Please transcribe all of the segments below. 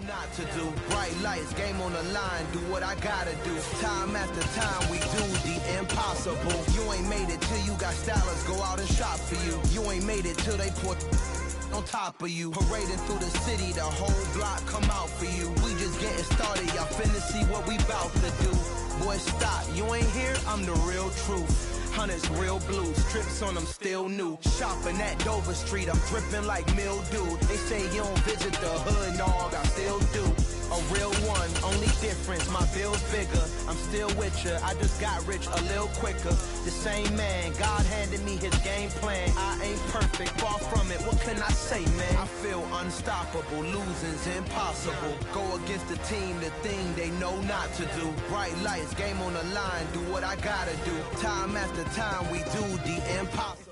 not to do. Bright lights, game on the line, do what I gotta do. Time after time we do the impossible. You ain't made it till you got stylers go out and shop for you. You ain't made it till they put on top of you. Parading through the city, the whole block come out for you. We just getting started, y'all finna see what we bout to do. Boy, stop, you ain't here, I'm the real truth. Hunters, real blues, trips on them still new. Shopping at Dover Street, I'm dripping like mildew. They say you don't visit the hood, dog, I still do. A real one, only difference, my bill's bigger. I'm still with ya, I just got rich a little quicker. The same man, God handed me his game plan. I ain't perfect, far from it, what can I say, man? I feel unstoppable, losing's impossible. Go against the team, the thing they know not to do. Bright lights, game on the line, do what I gotta do. Time after time, we do the impossible.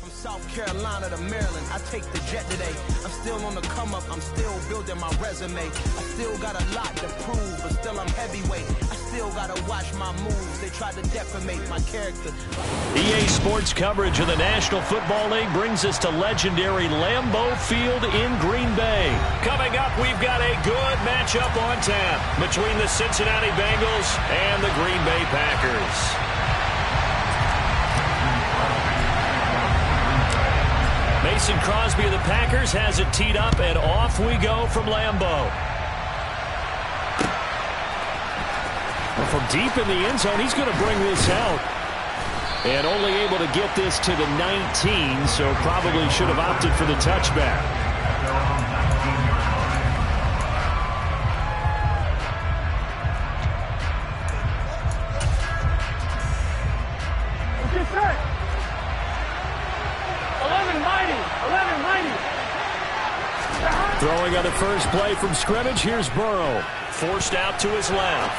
From South Carolina to Maryland, I take the jet today. I'm still on the come up, I'm still building my resume. I still got a lot to prove, but still I'm heavyweight. I still gotta watch my moves, they tried to defamate my character. EA Sports coverage of the National Football League brings us to legendary Lambeau Field in Green Bay. Coming up, we've got a good matchup on tap between the Cincinnati Bengals and the Green Bay Packers. Mason Crosby of the Packers has it teed up, and off we go from Lambeau. Well, from deep in the end zone, he's going to bring this out. And only able to get this to the 19, so probably should have opted for the touchback. Throwing on the first play from scrimmage, here's Burrow. Forced out to his left.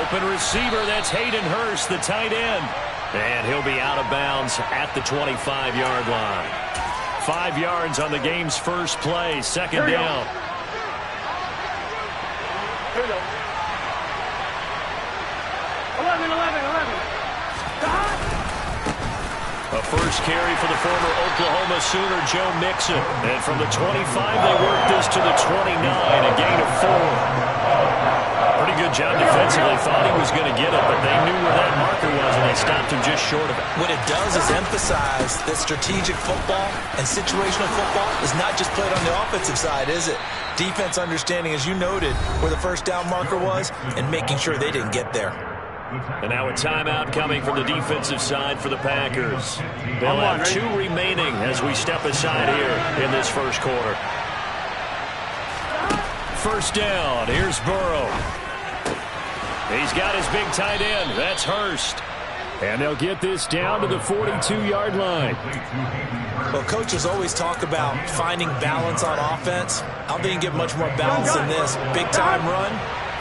Open receiver, that's Hayden Hurst, the tight end. And he'll be out of bounds at the 25-yard line. 5 yards on the game's first play, second down. Here we go. 11. A first carry for the former Oklahoma Sooner, Joe Mixon. And from the 25, they work this to the 29, a gain of 4. Pretty good job defensively. Thought he was going to get it, but they knew where that marker was, and they stopped him just short of it. What it does is emphasize that strategic football and situational football is not just played on the offensive side, is it? Defense understanding, as you noted, where the first down marker was and making sure they didn't get there. And now a timeout coming from the defensive side for the Packers. They'll have 2 remaining as we step aside here in this first quarter. First down, here's Burrow. He's got his big tight end, that's Hurst. And they'll get this down to the 42-yard line. Well, coaches always talk about finding balance on offense. I don't think you can get much more balance than this. Big-time run,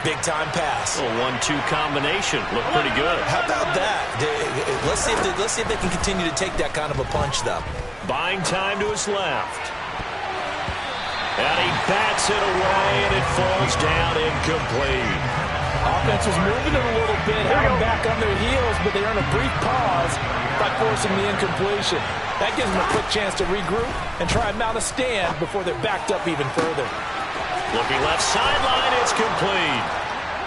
big-time pass. A 1-2 combination. Look pretty good. How about that? Let's see if they can continue to take that kind of a punch, though. Buying time to his left. And he bats it away, and it falls down incomplete. Offense was moving it a little bit, had them back on their heels, but they earn a brief pause by forcing the incompletion. That gives them a quick chance to regroup and try and mount a stand before they're backed up even further. Looking left sideline, it's complete.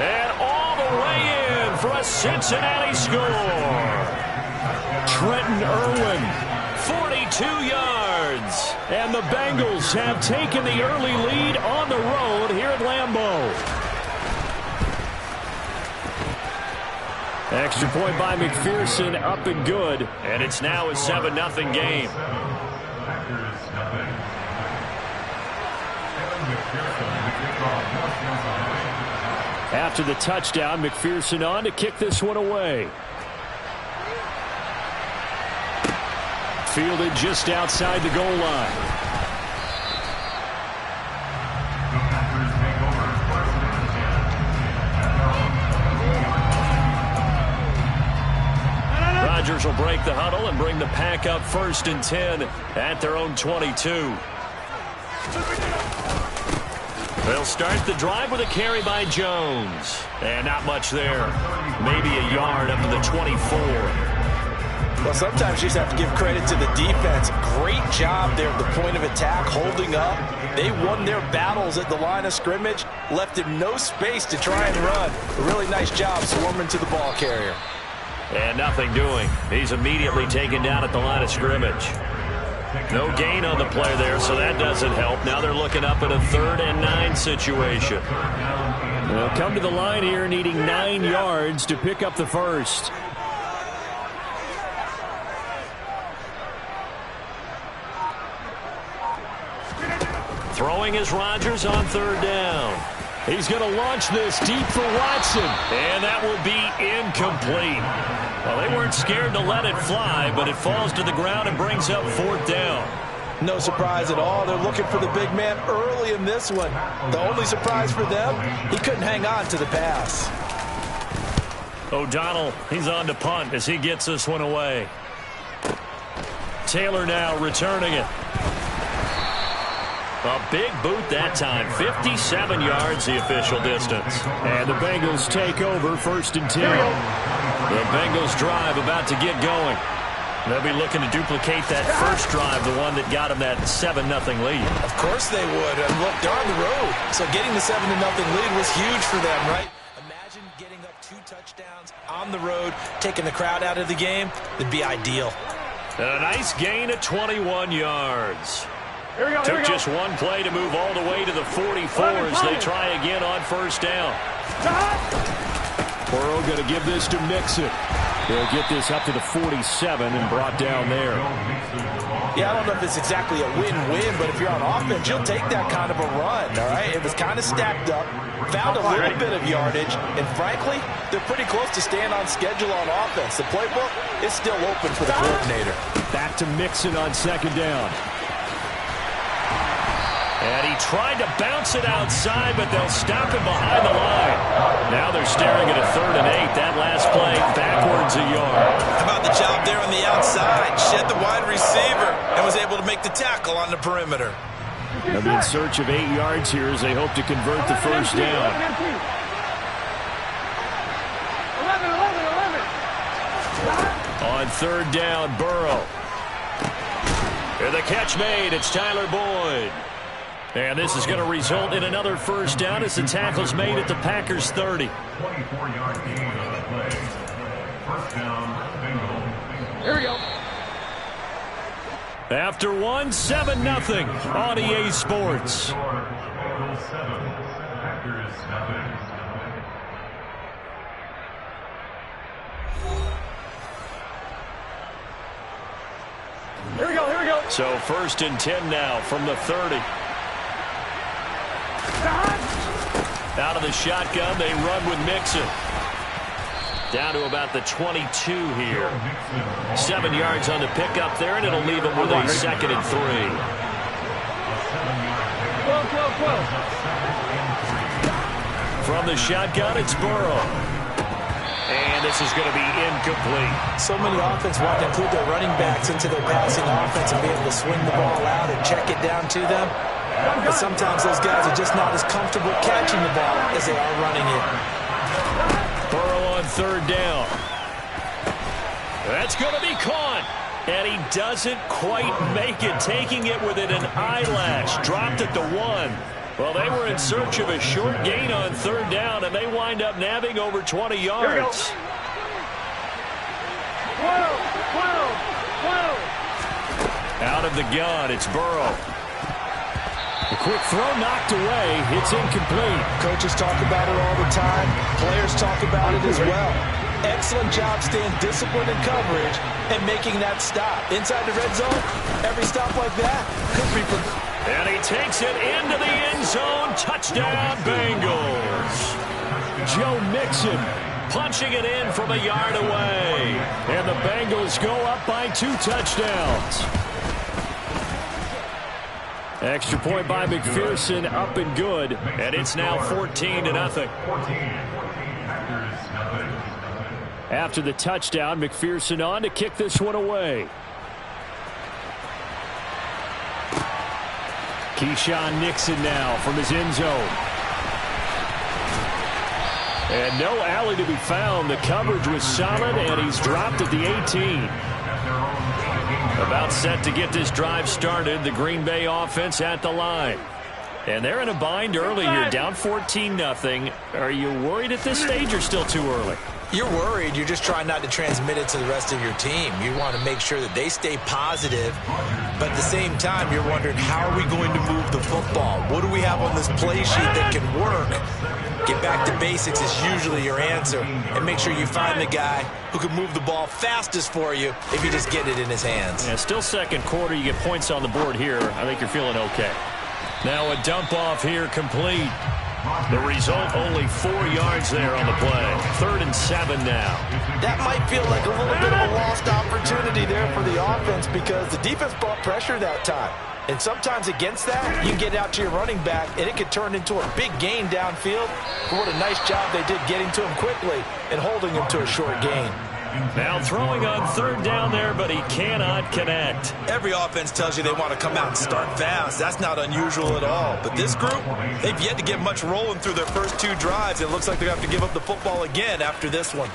And all the way in for a Cincinnati score. Trenton Irwin, 42 yards. And the Bengals have taken the early lead on the road here at Lambeau. Extra point by McPherson, up and good. And it's now a 7-0 game. After the touchdown, McPherson on to kick this one away. Fielded just outside the goal line. Rodgers will break the huddle and bring the Pack up 1st and 10 at their own 22. They'll start the drive with a carry by Jones. And not much there. Maybe a yard up to the 24. Well, sometimes you just have to give credit to the defense. Great job there at the point of attack, holding up. They won their battles at the line of scrimmage, left him no space to try and run. A really nice job swarming to the ball carrier. And nothing doing. He's immediately taken down at the line of scrimmage. No gain on the play there, so that doesn't help. Now they're looking up at a 3rd and 9 situation. They'll come to the line here needing 9 yards to pick up the first. Throwing is Rodgers on 3rd down. He's going to launch this deep for Watson. And that will be incomplete. Well, they weren't scared to let it fly, but it falls to the ground and brings up 4th down. No surprise at all. They're looking for the big man early in this one. The only surprise for them, he couldn't hang on to the pass. O'Donnell, he's on to punt as he gets this one away. Taylor now returning it. A big boot that time. 57 yards the official distance. And the Bengals take over 1st and 10. The Bengals drive about to get going. They'll be looking to duplicate that first drive, the one that got them that 7-0 lead. Of course they would. And look, they're on the road. So getting the 7-0 lead was huge for them, right? Imagine getting up 2 touchdowns on the road, taking the crowd out of the game. That'd be ideal. And a nice gain of 21 yards. Here we go, Took just one play to move all the way to the 44 as they try again on 1st down. Burrow going to give this to Mixon. They'll get this up to the 47 and brought down there. Yeah, I don't know if it's exactly a win-win, but if you're on offense, you'll take that kind of a run, all right? It was kind of stacked up, found a little bit of yardage, and frankly, they're pretty close to staying on schedule on offense. The playbook is still open for the coordinator. Back to Mixon on 2nd down. And he tried to bounce it outside, but they'll stop him behind the line. Now they're staring at a 3rd and 8. That last play backwards a yard. How about the job there on the outside? Shed the wide receiver and was able to make the tackle on the perimeter. They'll be in search of 8 yards here as they hope to convert the 1st down. 11. On 3rd down, Burrow. And the catch made. It's Tyler Boyd. And this is going to result in another 1st down as the tackle's made at the Packers' 30. 24-yard gain on the play. 1st down, Bengals. Here we go. After 7-0 on EA Sports. Bengals 7, Packers 0. Here we go, here we go. So 1st and 10 now from the 30. Out of the shotgun, they run with Mixon. Down to about the 22 here. 7 yards on the pickup there, and it'll leave them with a 2nd and 3. 12. From the shotgun, it's Burrow. And this is going to be incomplete. So many offense want to include their running backs into their passing offense and be able to swing the ball out and check it down to them. But sometimes those guys are just not as comfortable catching the ball as they are running it. Burrow on 3rd down. That's going to be caught. And he doesn't quite make it, taking it within an eyelash. Dropped at the 1. Well, they were in search of a short gain on 3rd down, and they wind up nabbing over 20 yards. 12. Out of the gun, it's Burrow. The quick throw knocked away. It's incomplete. Coaches talk about it all the time. Players talk about it as well. Excellent job staying disciplined in coverage and making that stop. Inside the red zone, every stop like that could be for... And he takes it into the end zone. Touchdown, Bengals. Joe Mixon punching it in from a yard away. And the Bengals go up by 2 touchdowns. Extra point by McPherson, up and good. And it's now 14-0. After the touchdown, McPherson on to kick this one away. Keyshawn Nixon now from his end zone. And no alley to be found. The coverage was solid, and he's dropped at the 18. About set to get this drive started. The Green Bay offense at the line. And they're in a bind early here, down 14-0. Are you worried at this stage or still too early? You're worried. You're just trying not to transmit it to the rest of your team. You want to make sure that they stay positive. But at the same time, you're wondering, how are we going to move the football? What do we have on this play sheet that can work? Get back to basics is usually your answer. And make sure you find the guy who can move the ball fastest for you if you just get it in his hands. Yeah, still second quarter. You get points on the board here. I think you're feeling okay. Now a dump off here complete. The result, only 4 yards there on the play. 3rd and 7 now. That might feel like a little bit of a lost opportunity there for the offense because the defense brought pressure that time. And sometimes against that, you get out to your running back, and it could turn into a big gain downfield. But what a nice job they did getting to him quickly and holding him to a short gain. Now throwing on 3rd down there, but he cannot connect. Every offense tells you they want to come out and start fast. That's not unusual at all. But this group, they've yet to get much rolling through their first 2 drives. It looks like they're going to have to give up the football again after this one.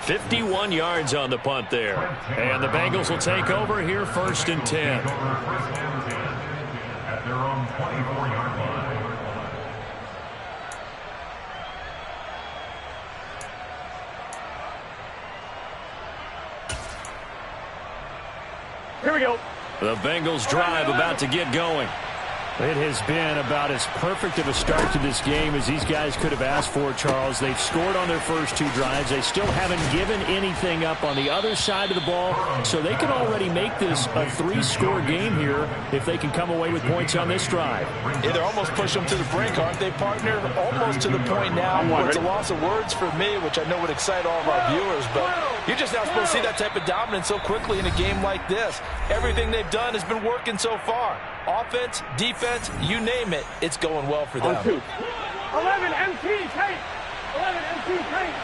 $51 yards on the punt there. And the Bengals will take over here 1st and 10. At their own 24-yard line. Here we go. The Bengals drive about to get going. It has been about as perfect of a start to this game as these guys could have asked for, Charles. They've scored on their first 2 drives. They still haven't given anything up on the other side of the ball, so they can already make this a 3-score game here if they can come away with points on this drive. Yeah, they're almost pushing them to the brink, aren't they, partner? Almost to the point now where it's a loss of words for me, which I know would excite all of our viewers, but you're just not supposed to see that type of dominance so quickly in a game like this. Everything they've done has been working so far. Offense, defense, you name it, it's going well for them. 11 MT, Kate. 11 MT, Kate.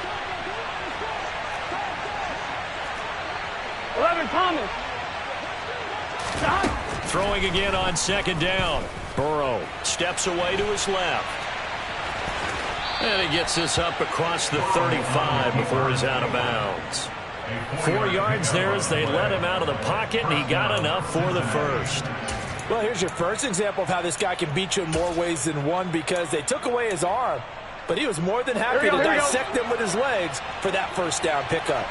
11 Thomas. Stop. Throwing again on 2nd down. Burrow steps away to his left. And he gets this up across the 35 before he's out of bounds. 4 yards there as they let him out of the pocket, and he got enough for the first. Well, here's your first example of how this guy can beat you in more ways than one because they took away his arm, but he was more than happy to dissect them with his legs for that 1st down pickup.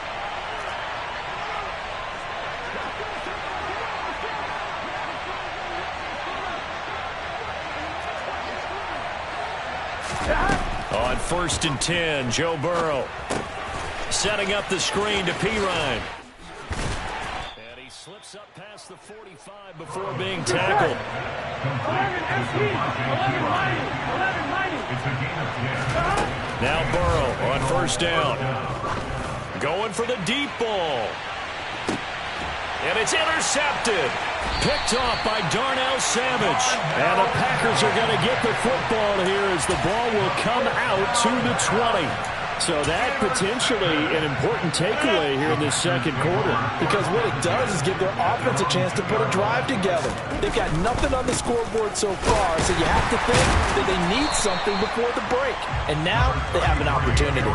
On 1st and 10, Joe Burrow setting up the screen to Pirine. And he slips up past the 45 before being tackled. 11 MT. 11 Mighty. 11 Mighty. Now Burrow on 1st down. Going for the deep ball. And it's intercepted. Picked off by Darnell Savage. And the Packers are going to get the football here as the ball will come out to the 20. So that potentially an important takeaway here in this 2nd quarter. Because what it does is give their offense a chance to put a drive together. They've got nothing on the scoreboard so far, so you have to think that they need something before the break. And now they have an opportunity.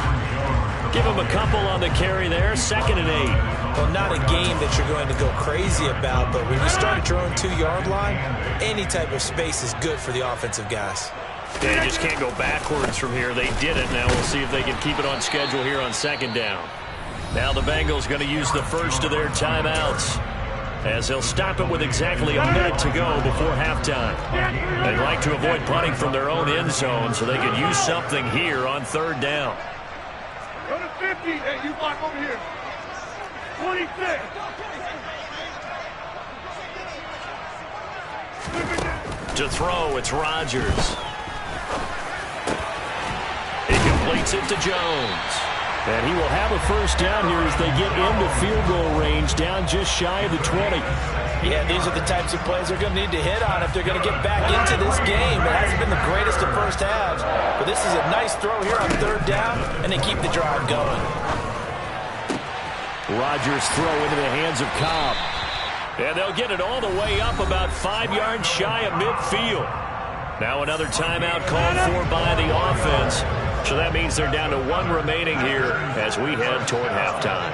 Give them a couple on the carry there, 2nd and 8. Well, not a game that you're going to go crazy about, but when you start at your own 2-yard line, any type of space is good for the offensive guys. They just can't go backwards from here. They did it. Now we'll see if they can keep it on schedule here on 2nd down. Now the Bengals going to use the first of their timeouts as they'll stop it with exactly a minute to go before halftime. They'd like to avoid punting from their own end zone so they could use something here on 3rd down. Go to 50. Hey, you block over here. 26. To throw, it's Rodgers. He completes it to Jones. And he will have a 1st down here as they get into field goal range down just shy of the 20. Yeah, these are the types of plays they're going to need to hit on if they're going to get back into this game. It hasn't been the greatest of first halves, but this is a nice throw here on 3rd down, and they keep the drive going. Rodgers throw into the hands of Cobb. And they'll get it all the way up about 5 yards shy of midfield. Now another timeout called for by the offense. So that means they're down to 1 remaining here as we head toward halftime.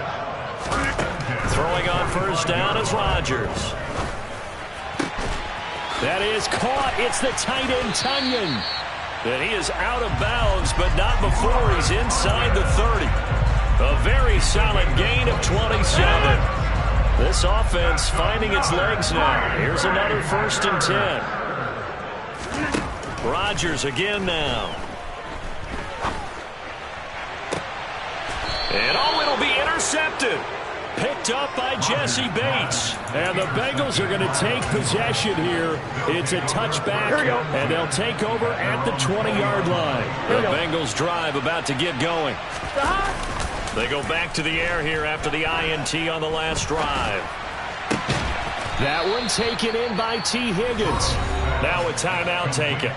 Throwing on first down is Rodgers. That is caught. It's the tight end, Tunyon. And he is out of bounds, but not before he's inside the 30. A very solid gain of 27. This offense finding its legs now. Here's another 1st and 10. Rodgers again now. And it'll be intercepted. Picked up by Jesse Bates. And the Bengals are going to take possession here. It's a touchback, and they'll take over at the 20-yard line. The Bengals drive about to get going. They go back to the air here after the INT on the last drive. That one taken in by T. Higgins. Now a timeout taken.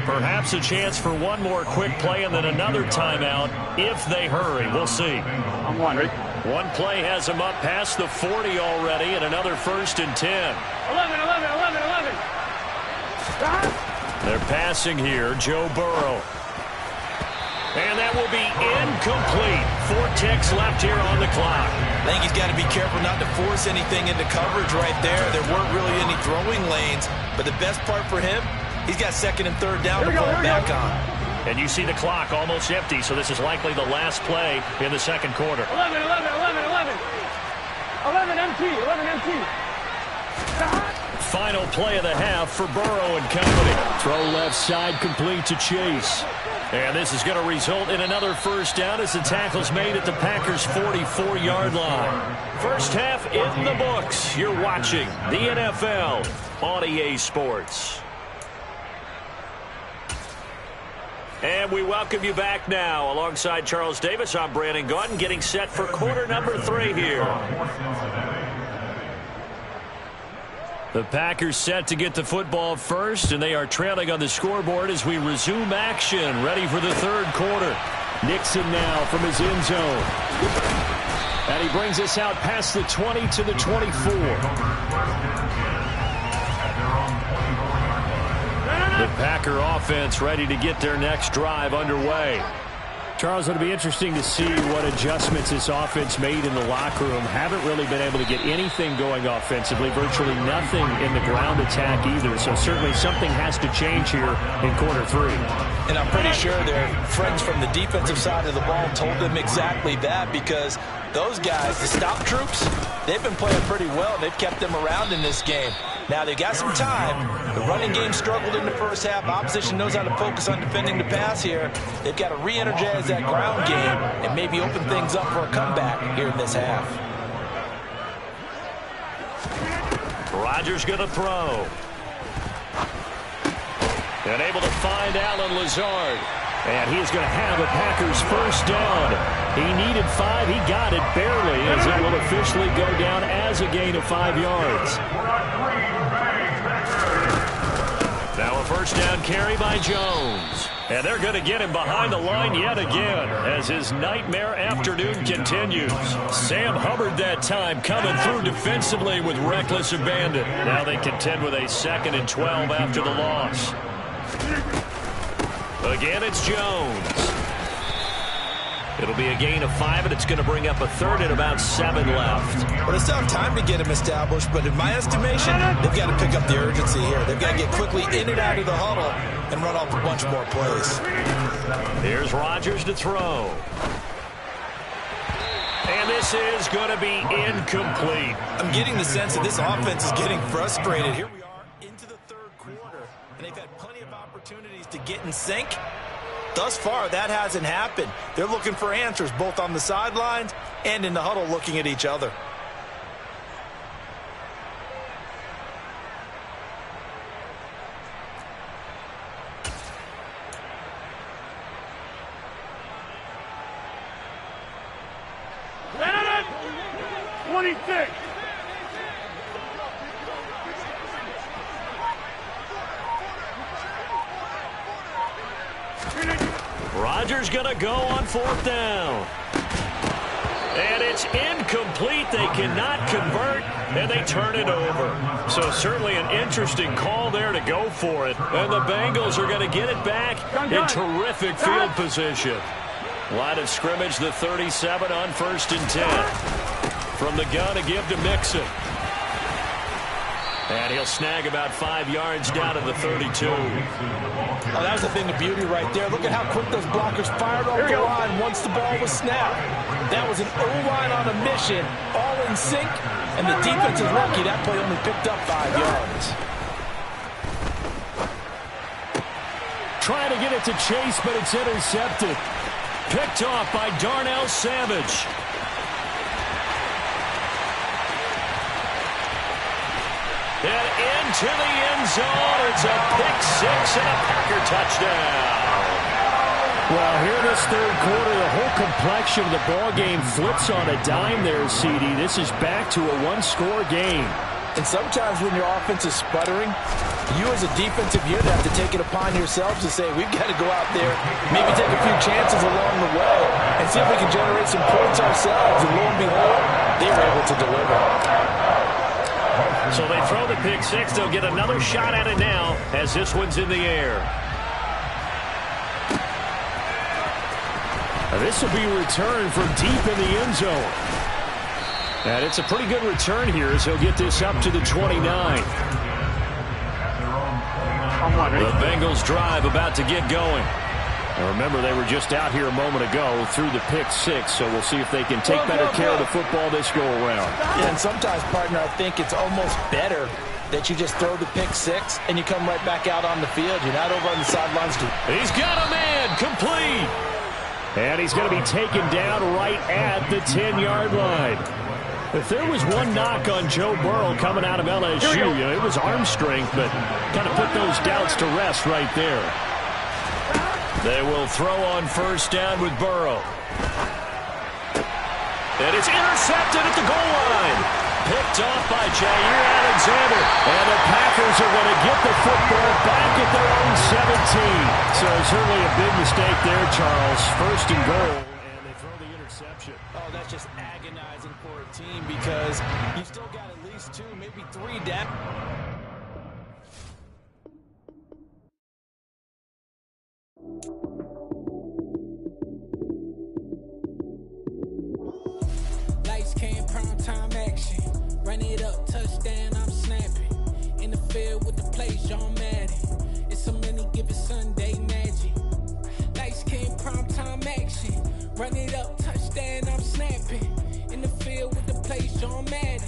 Perhaps a chance for one more quick play and then another timeout if they hurry. We'll see. I'm one, right? One play has them up past the 40 already and another 1st and 10. 11. They're passing here. Joe Burrow. And that will be incomplete. 4 ticks left here on the clock. I think he's got to be careful not to force anything into coverage right there. There weren't really any throwing lanes. But the best part for him, he's got 2nd and 3rd down to fall back on. And you see the clock almost empty, so this is likely the last play in the 2nd quarter. 11 empty. Final play of the half for Burrow and company. Throw left side complete to Chase. And this is going to result in another 1st down as the tackle's made at the Packers' 44-yard line. First half in the books. You're watching the NFL on EA Sports. And we welcome you back now. Alongside Charles Davis, I'm Brandon Gaudin, getting set for quarter number 3 here. The Packers set to get the football first, and they are trailing on the scoreboard as we resume action, ready for the 3rd quarter. Nixon now from his end zone. And he brings us out past the 20 to the 24. The Packer offense ready to get their next drive underway. Charles, it'll be interesting to see what adjustments this offense made in the locker room. Haven't really been able to get anything going offensively, virtually nothing in the ground attack either. So certainly something has to change here in quarter 3. And I'm pretty sure their friends from the defensive side of the ball told them exactly that, because those guys, the stop troops, they've been playing pretty well. They've kept them around in this game. Now, they've got some time. The running game struggled in the first half. Opposition knows how to focus on defending the pass here. They've got to re-energize that ground game and maybe open things up for a comeback here in this half. Rodgers going to throw. And able to find Allen Lazard. And he is going to have a Packers 1st down. He needed 5. He got it barely, as it will officially go down as a gain of 5 yards. Now a 1st down carry by Jones. And they're going to get him behind the line yet again as his nightmare afternoon continues. Sam Hubbard that time coming through defensively with reckless abandon. Now they contend with a 2nd and 12 after the loss. Again, it's Jones. It'll be a gain of 5, and it's going to bring up a 3rd and about 7 left. Well, they still have time to get him established, but in my estimation, they've got to pick up the urgency here. They've got to get quickly in and out of the huddle and run off a bunch more plays. Here's Rodgers to throw. And this is going to be incomplete. I'm getting the sense that this offense is getting frustrated. Here we are into the 3rd quarter, and they've had plenty of opportunities to get in sync. Thus far, that hasn't happened. They're looking for answers both on the sidelines and in the huddle looking at each other. Madden 26. Rodgers going to go on 4th down. And it's incomplete. They cannot convert, and they turn it over. So certainly an interesting call there to go for it. And the Bengals are going to get it back in terrific field position. Line of scrimmage, the 37 on 1st and 10. From the gun to give to Mixon. And he'll snag about 5 yards down to the 32. Oh, that was a thing of beauty right there. Look at how quick those blockers fired off the line once the ball was snapped. That was an O-line on a mission, all in sync, and the defense is lucky that play only picked up 5 yards. Trying to get it to Chase, but it's intercepted. Picked off by Darnell Savage. And into the end zone. It's a pick six and a Packer touchdown. Well, here this third quarter, the whole complexion of the ball game flips on a dime there, CD. This is back to a one-score game. And sometimes when your offense is sputtering, you as a defensive unit have to take it upon yourselves to say, we've got to go out there, maybe take a few chances along the way, and see if we can generate some points ourselves. And lo and behold, they were able to deliver. So they throw the pick six. They'll get another shot at it now as this one's in the air. Now this will be returned from deep in the end zone. And it's a pretty good return here as he'll get this up to the 29. The Bengals drive about to get going. Now remember, they were just out here a moment ago through the pick six, so we'll see if they can take better care of the football this go-around. Yeah, and sometimes, partner, I think it's almost better that you just throw the pick six and you come right back out on the field. You're not over on the sidelines. He's got a man, complete. And he's going to be taken down right at the 10-yard line. If there was one knock on Joe Burrow coming out of LSU, it was arm strength, but kind of put those doubts to rest right there. They will throw on first down with Burrow. And it's intercepted at the goal line. Picked off by Jair Alexander. And the Packers are going to get the football back at their own 17. So certainly a big mistake there, Charles. First and goal. And they throw the interception. Oh, that's just agonizing for a team because you still got at least 2, maybe 3 down. Lights, cam, prime time action. Run it up, touchdown, I'm snapping. In the field with the plays, John Madden. It's so many, give it Sunday magic. Lights, cam, prime time action. Run it up, touchdown, I'm snapping. In the field with the plays, John Madden.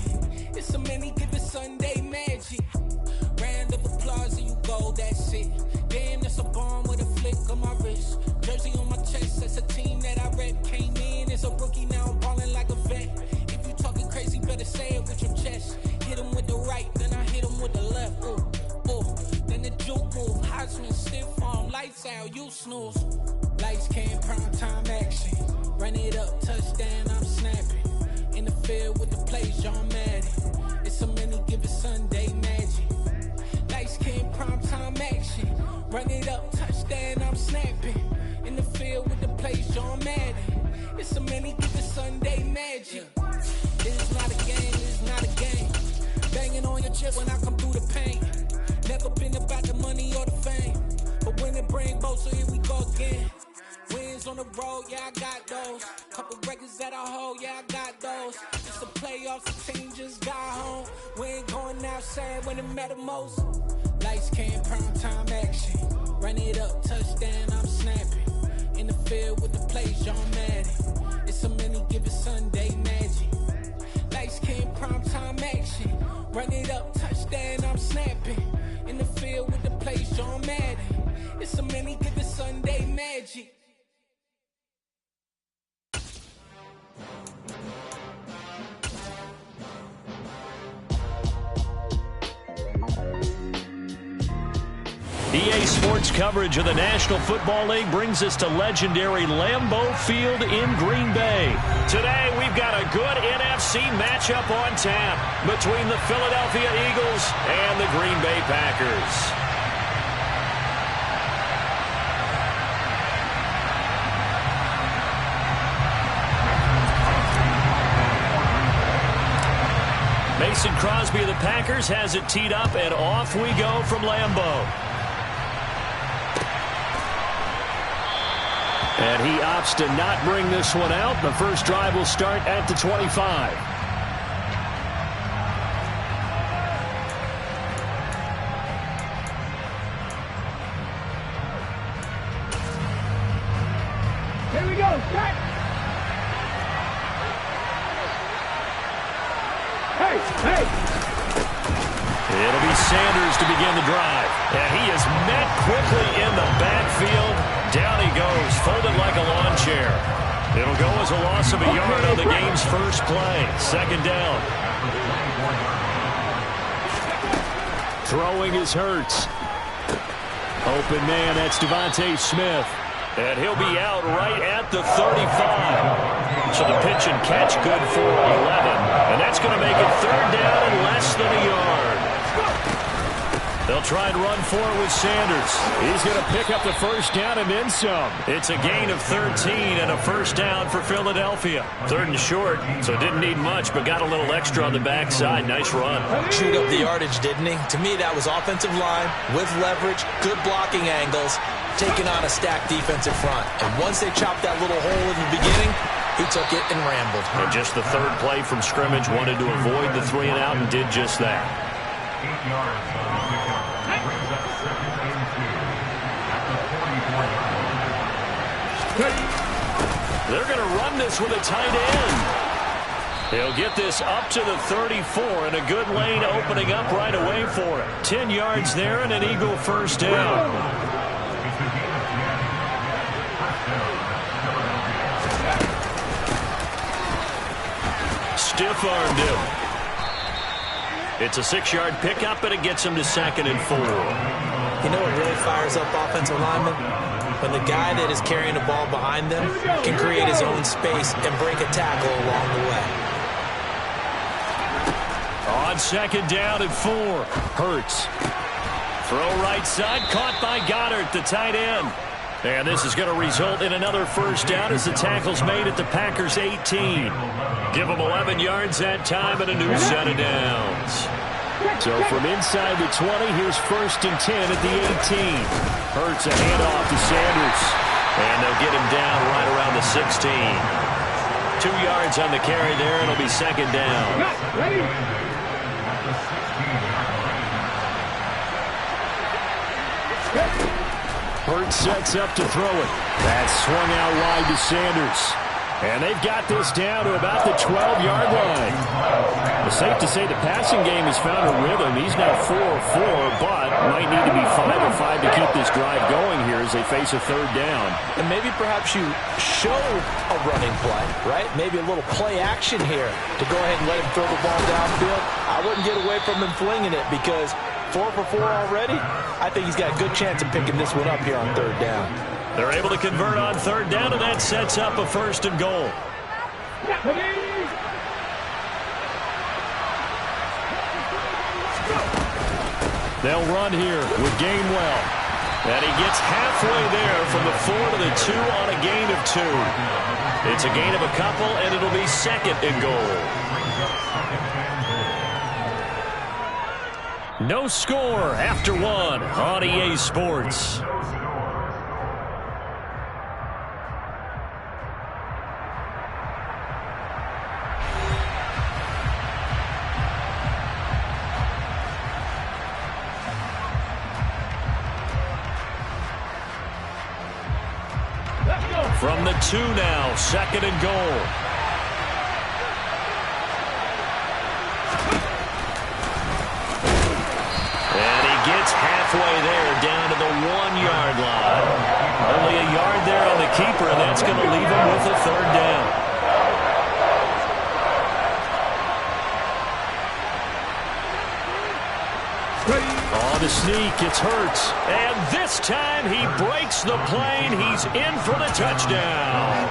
It's so many, give it Sunday magic. Round of applause and you go, that's it. Damn, that's a bomb with a flick on my wrist. Jersey on my chest, that's a team that I rep. Came in as a rookie, now I'm balling like a vet. If you talking crazy, better say it with your chest. Hit him with the right, then I hit him with the left. Ooh, ooh. Then the juke move, Heisman stiff arm, lights out, you snooze. Lights, cam, prime time action. Run it up, touchdown, I'm snapping. In the field with the plays, John Madden. It's so many, give it Sunday magic. Lights, cam, prime time action. Run it up, touchdown, I'm snapping. In the field with the plays, John Madden. It's so many, give it Sunday magic. This is not a game, this is not a game. Banging on your chip when I come through the pain. Never been about the money or the fame. But when it bring both, so here we go again. Wins on the road, yeah, I got those. Couple records that I hold, yeah, I got those. It's the playoffs, the team just got home. We ain't going outside when it matter most. Lights, cam, prime time action. Run it up, touchdown, I'm snapping. In the field with the plays, John Madden. It's so many, give it Sunday magic. Lights, cam, prime time action. Run it up, touchdown, I'm snapping. In the field with the plays, John Madden. It's so many, give it Sunday magic. EA Sports coverage of the National Football League brings us to legendary Lambeau Field in Green Bay. Today, we've got a good NFC matchup on tap between the Philadelphia Eagles and the Green Bay Packers. Mason Crosby of the Packers has it teed up, and off we go from Lambeau. And he opts to not bring this one out. The first drive will start at the 25. Here we go. Cut. Hey. It'll be Sanders to begin the drive. And he is met quickly in the backfield. Down he goes, folded like a lawn chair. It'll go as a loss of a yard on the game's first play. Second down. Throwing is Hurts. Open man, that's Devontae Smith. And he'll be out right at the 35. So the pitch and catch good for 11. And that's going to make it third down and less than a yard. They'll try and run for it with Sanders. He's going to pick up the first down and then some. It's a gain of 13 and a first down for Philadelphia. Third and short, so didn't need much, but got a little extra on the backside. Nice run. Chewed up the yardage, didn't he? To me, that was offensive line with leverage, good blocking angles, taking on a stacked defensive front. And once they chopped that little hole in the beginning, he took it and rambled. And just the third play from scrimmage, wanted to avoid the 3 and out and did just that. 8 yards on the pickup. Brings up second and 2 at the 44-yard line. They're going to run this with a tight end. He'll get this up to the 34, and a good lane opening up right away for it. 10 yards there and an Eagle first down. Stiff-armed him. It's a 6-yard pickup, and it gets him to second and 4. You know what really fires up offensive linemen? When the guy that is carrying the ball behind them can create his own space and break a tackle along the way. On second down and 4. Hurts. Throw right side, caught by Goddard, the tight end. And this is going to result in another first down as the tackle's made at the Packers' 18. Give them 11 yards that time and a new set of downs. So from inside the 20, here's first and 10 at the 18. Hurts a handoff to Sanders. And they'll get him down right around the 16. 2 yards on the carry there, and it'll be second down. Hurts sets up to throw it. That's swung out wide to Sanders. And they've got this down to about the 12-yard line. It's safe to say the passing game has found a rhythm. He's now 4-4, but might need to be 5-5 to keep this drive going here as they face a third down. And maybe perhaps you show a running play, right? Maybe a little play action here to go ahead and let him throw the ball downfield. I wouldn't get away from him flinging it because 4 for 4 already. I think he's got a good chance of picking this one up here on third down. They're able to convert on third down, and that sets up a first and goal. They'll run here with Gainwell. And he gets halfway there from the 4 to the 2 on a gain of 2. It's a gain of a couple, and it'll be second and goal. No score after 1 on EA Sports. From the 2 now, second and goal. And he gets halfway there down to the 1-yard line. Only a yard there on the keeper, and that's going to leave him with a third down. On the sneak, it's Hurts. And this time he breaks the plane. He's in for the touchdown.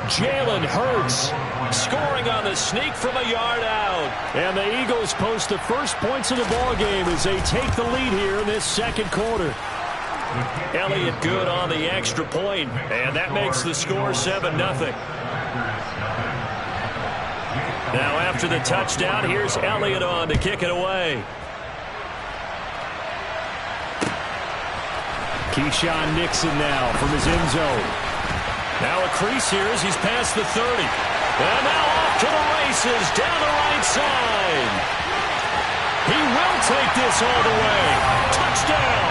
Jalen Hurts scoring on the sneak from a yard out. And the Eagles post the first points of the ballgame as they take the lead here in this second quarter. Elliott good on the extra point, and that makes the score 7-0. Now after the touchdown, here's Elliott on to kick it away. Keyshawn Nixon now from his end zone. Now a crease here as he's past the 30. And now off to the races down the right side. He will take this all the way. Touchdown.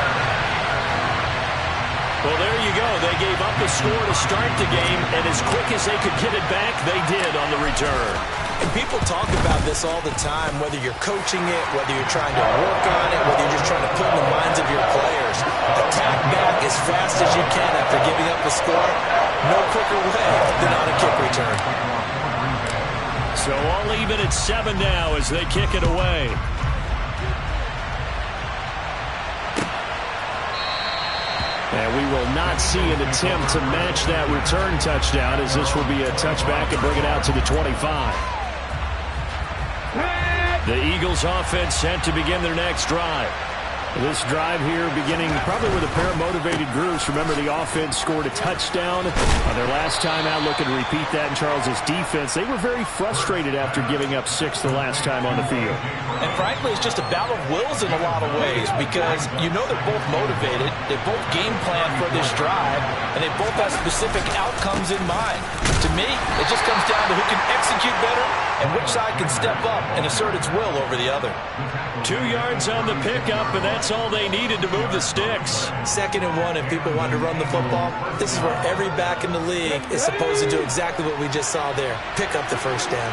Well, there you go. They gave up the score to start the game, and as quick as they could get it back, they did on the return. And people talk about this all the time, whether you're coaching it, whether you're trying to work on it, whether you're just trying to put in the minds of your players. Attack back as fast as you can after giving up a score. No quicker way than on a kick return. So all even at 7 now as they kick it away. And we will not see an attempt to match that return touchdown, as this will be a touchback and bring it out to the 25. The Eagles offense set to begin their next drive. This drive here beginning probably with a pair of motivated groups. Remember, the offense scored a touchdown on their last time out, looking to repeat that in Charles's defense. They were very frustrated after giving up 6 the last time on the field. And frankly, it's just a battle of wills in a lot of ways, because you know they're both motivated, they both game plan for this drive, and they both have specific outcomes in mind. To me, it just comes down to who can execute better and which side can step up and assert its will over the other. 2 yards on the pickup, and that's all they needed to move the sticks. 2nd and 1, if people want to run the football, this is where every back in the league is supposed to do exactly what we just saw there. Pick up the first down.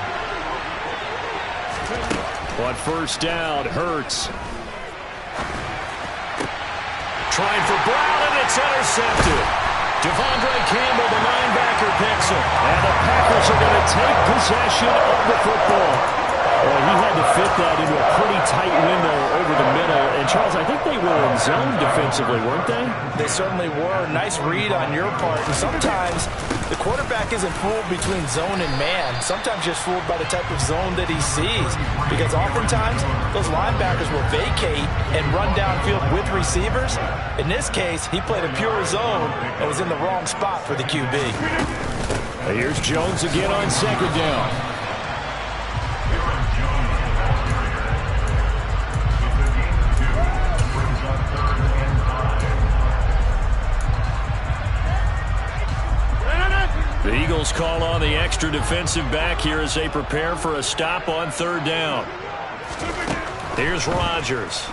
On first down, Hurts. Trying for Brown, and it's intercepted. Devondre Campbell, the linebacker, picks him. And the Packers are going to take possession of the football. Well, he had to fit that into a pretty tight window over the middle. And, Charles, I think they were in zone defensively, weren't they? They certainly were. Nice read on your part. And sometimes the quarterback isn't fooled between zone and man. Sometimes just fooled by the type of zone that he sees. Because oftentimes, those linebackers will vacate and run downfield with receivers. In this case, he played a pure zone and was in the wrong spot for the QB. Here's Jones again on 2nd down. The Eagles call on the extra defensive back here as they prepare for a stop on 3rd down. Here's Rodgers.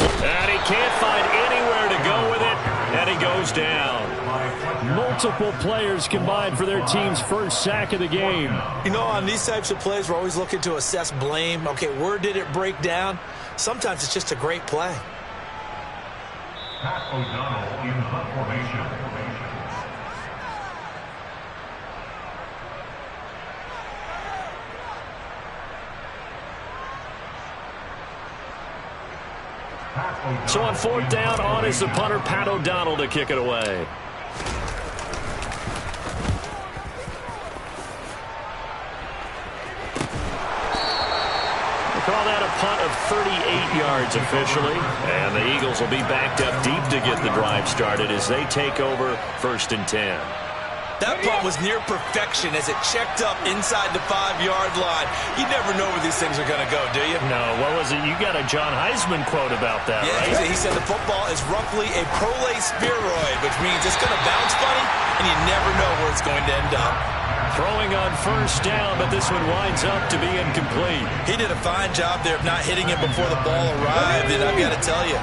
And he can't find anywhere to go with it, and he goes down. Multiple players combined for their team's first sack of the game. You know, on these types of plays, we're always looking to assess blame. Okay, where did it break down? Sometimes it's just a great play. Pat O'Donnell in the formation. So on 4th down, on is the punter, Pat O'Donnell, to kick it away. Call that a punt of 38 yards officially. And the Eagles will be backed up deep to get the drive started as they take over 1st and 10. That punt was near perfection as it checked up inside the 5-yard line. You never know where these things are going to go, do you? No, what was it? You got a John Heisman quote about that, right? Yeah, he said the football is roughly a prole spheroid, which means it's going to bounce funny, and you never know where it's going to end up. Throwing on 1st down, but this one winds up to be incomplete. He did a fine job there of not hitting him before the ball arrived, and I've got to tell you,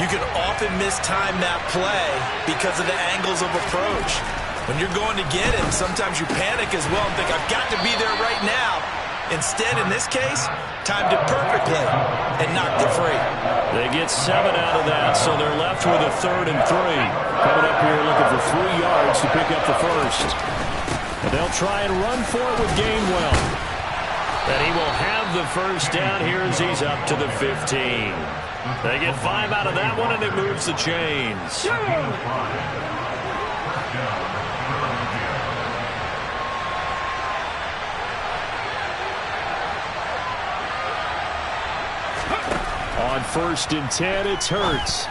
you can often mistime that play because of the angles of approach. When you're going to get him, sometimes you panic as well and think, I've got to be there right now. Instead, in this case, timed it perfectly and knocked it free. They get 7 out of that, so they're left with a 3rd and 3. Coming up here looking for 3 yards to pick up the first. And they'll try and run for it with Gainwell. And he will have the first down here as he's up to the 15. They get 5 out of that one, and it moves the chains. On 1st and 10, it's Hurts.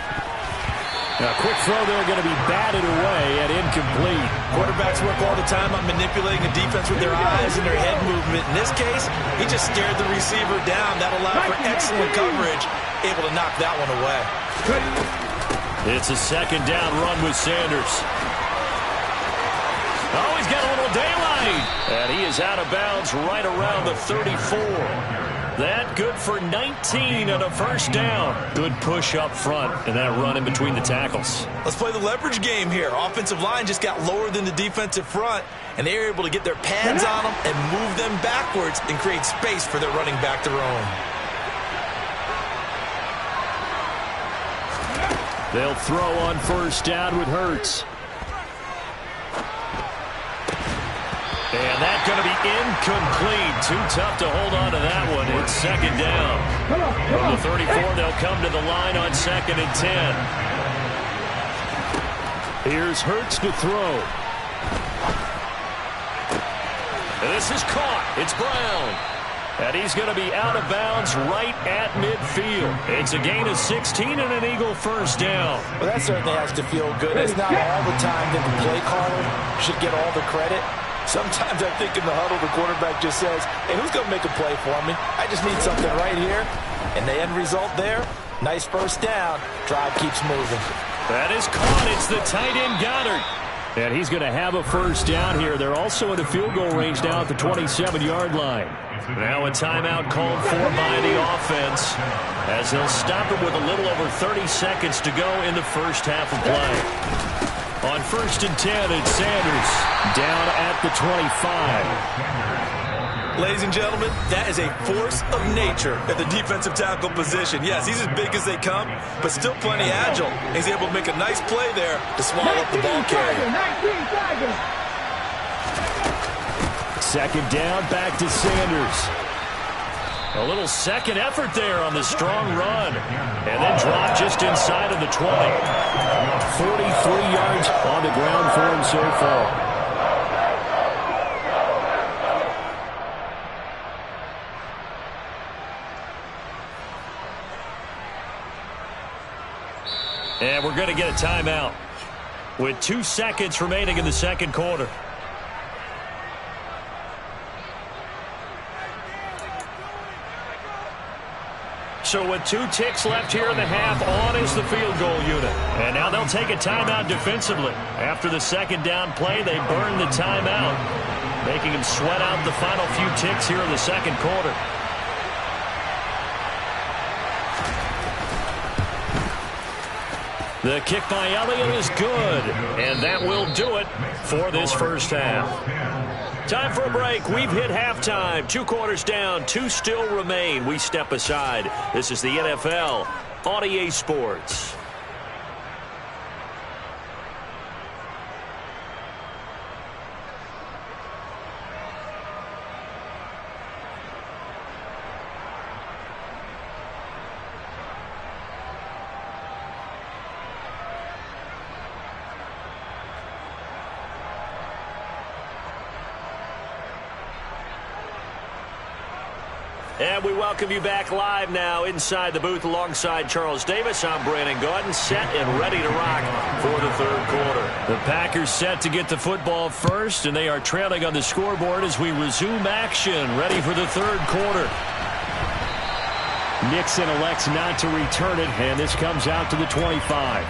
A quick throw there going to be batted away and incomplete. Quarterbacks work all the time on manipulating the defense with their eyes and their head movement. In this case, he just stared the receiver down. That allowed for excellent coverage, able to knock that one away. It's a second down run with Sanders. Oh, he's got a little daylight. And he is out of bounds right around the 34. That good for 19 and a first down. Good push up front and that run in between the tackles. Let's play the leverage game here. Offensive line just got lower than the defensive front, and they were able to get their pads on them and move them backwards and create space for their running back to roam. They'll throw on first down with Hurts. And that's going to be incomplete. Too tough to hold on to that one. It's second down. From the 34, they'll come to the line on 2nd and 10. Here's Hurts to throw. And this is caught. It's Brown. And he's going to be out of bounds right at midfield. It's a gain of 16 and an Eagle first down. Well, that certainly has to feel good. It's not all the time that the play caller should get all the credit. Sometimes I think in the huddle, the quarterback just says, hey, who's going to make a play for me? I just need something right here. And the end result there, nice first down. Drive keeps moving. That is caught. It's the tight end Goddard. And he's going to have a first down here. They're also in a field goal range now at the 27-yard line. Now a timeout called for by the offense as they'll stop it with a little over 30 seconds to go in the first half of play. On 1st and 10, it's Sanders down at the 25. Ladies and gentlemen, that is a force of nature at the defensive tackle position. Yes, he's as big as they come, but still plenty agile. He's able to make a nice play there to swallow up the ball carrier. Second down, back to Sanders. A little second effort there on the strong run. And then dropped just inside of the 20. 43 yards on the ground for him so far. And we're going to get a timeout with 2 seconds remaining in the second quarter. So with 2 ticks left here in the half, on is the field goal unit. And now they'll take a timeout defensively. After the second down play, they burn the timeout, making them sweat out the final few ticks here in the second quarter. The kick by Elliott is good, and that will do it for this first half. Time for a break. We've hit halftime. 2 quarters down. 2 still remain. We step aside. This is the NFL on EA Sports. And we welcome you back live now inside the booth alongside Charles Davis. I'm Brandon Gaudin, set and ready to rock for the third quarter. The Packers set to get the football first, and they are trailing on the scoreboard as we resume action, ready for the third quarter. Nixon elects not to return it, and this comes out to the 25.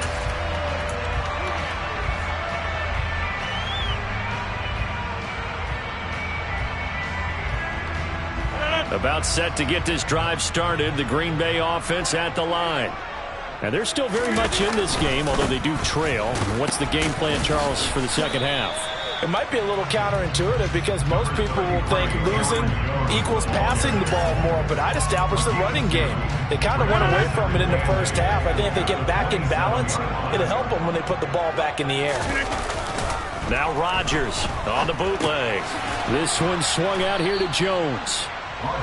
About set to get this drive started, the Green Bay offense at the line. And they're still very much in this game, although they do trail. What's the game plan, Charles, for the second half? It might be a little counterintuitive because most people will think losing equals passing the ball more, but I'd establish the running game. They kind of went away from it in the first half. I think if they get back in balance, it'll help them when they put the ball back in the air. Now Rodgers on the bootleg. This one swung out here to Jones.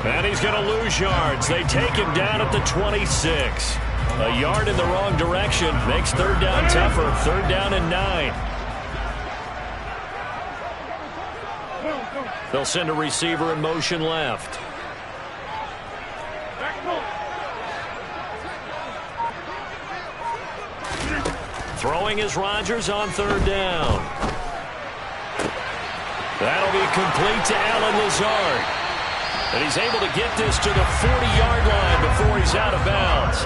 And he's going to lose yards. They take him down at the 26. A yard in the wrong direction makes third down tougher. 3rd down and 9. They'll send a receiver in motion left. Throwing is Rodgers on third down. That'll be complete to Allen Lazard. And he's able to get this to the 40-yard line before he's out of bounds.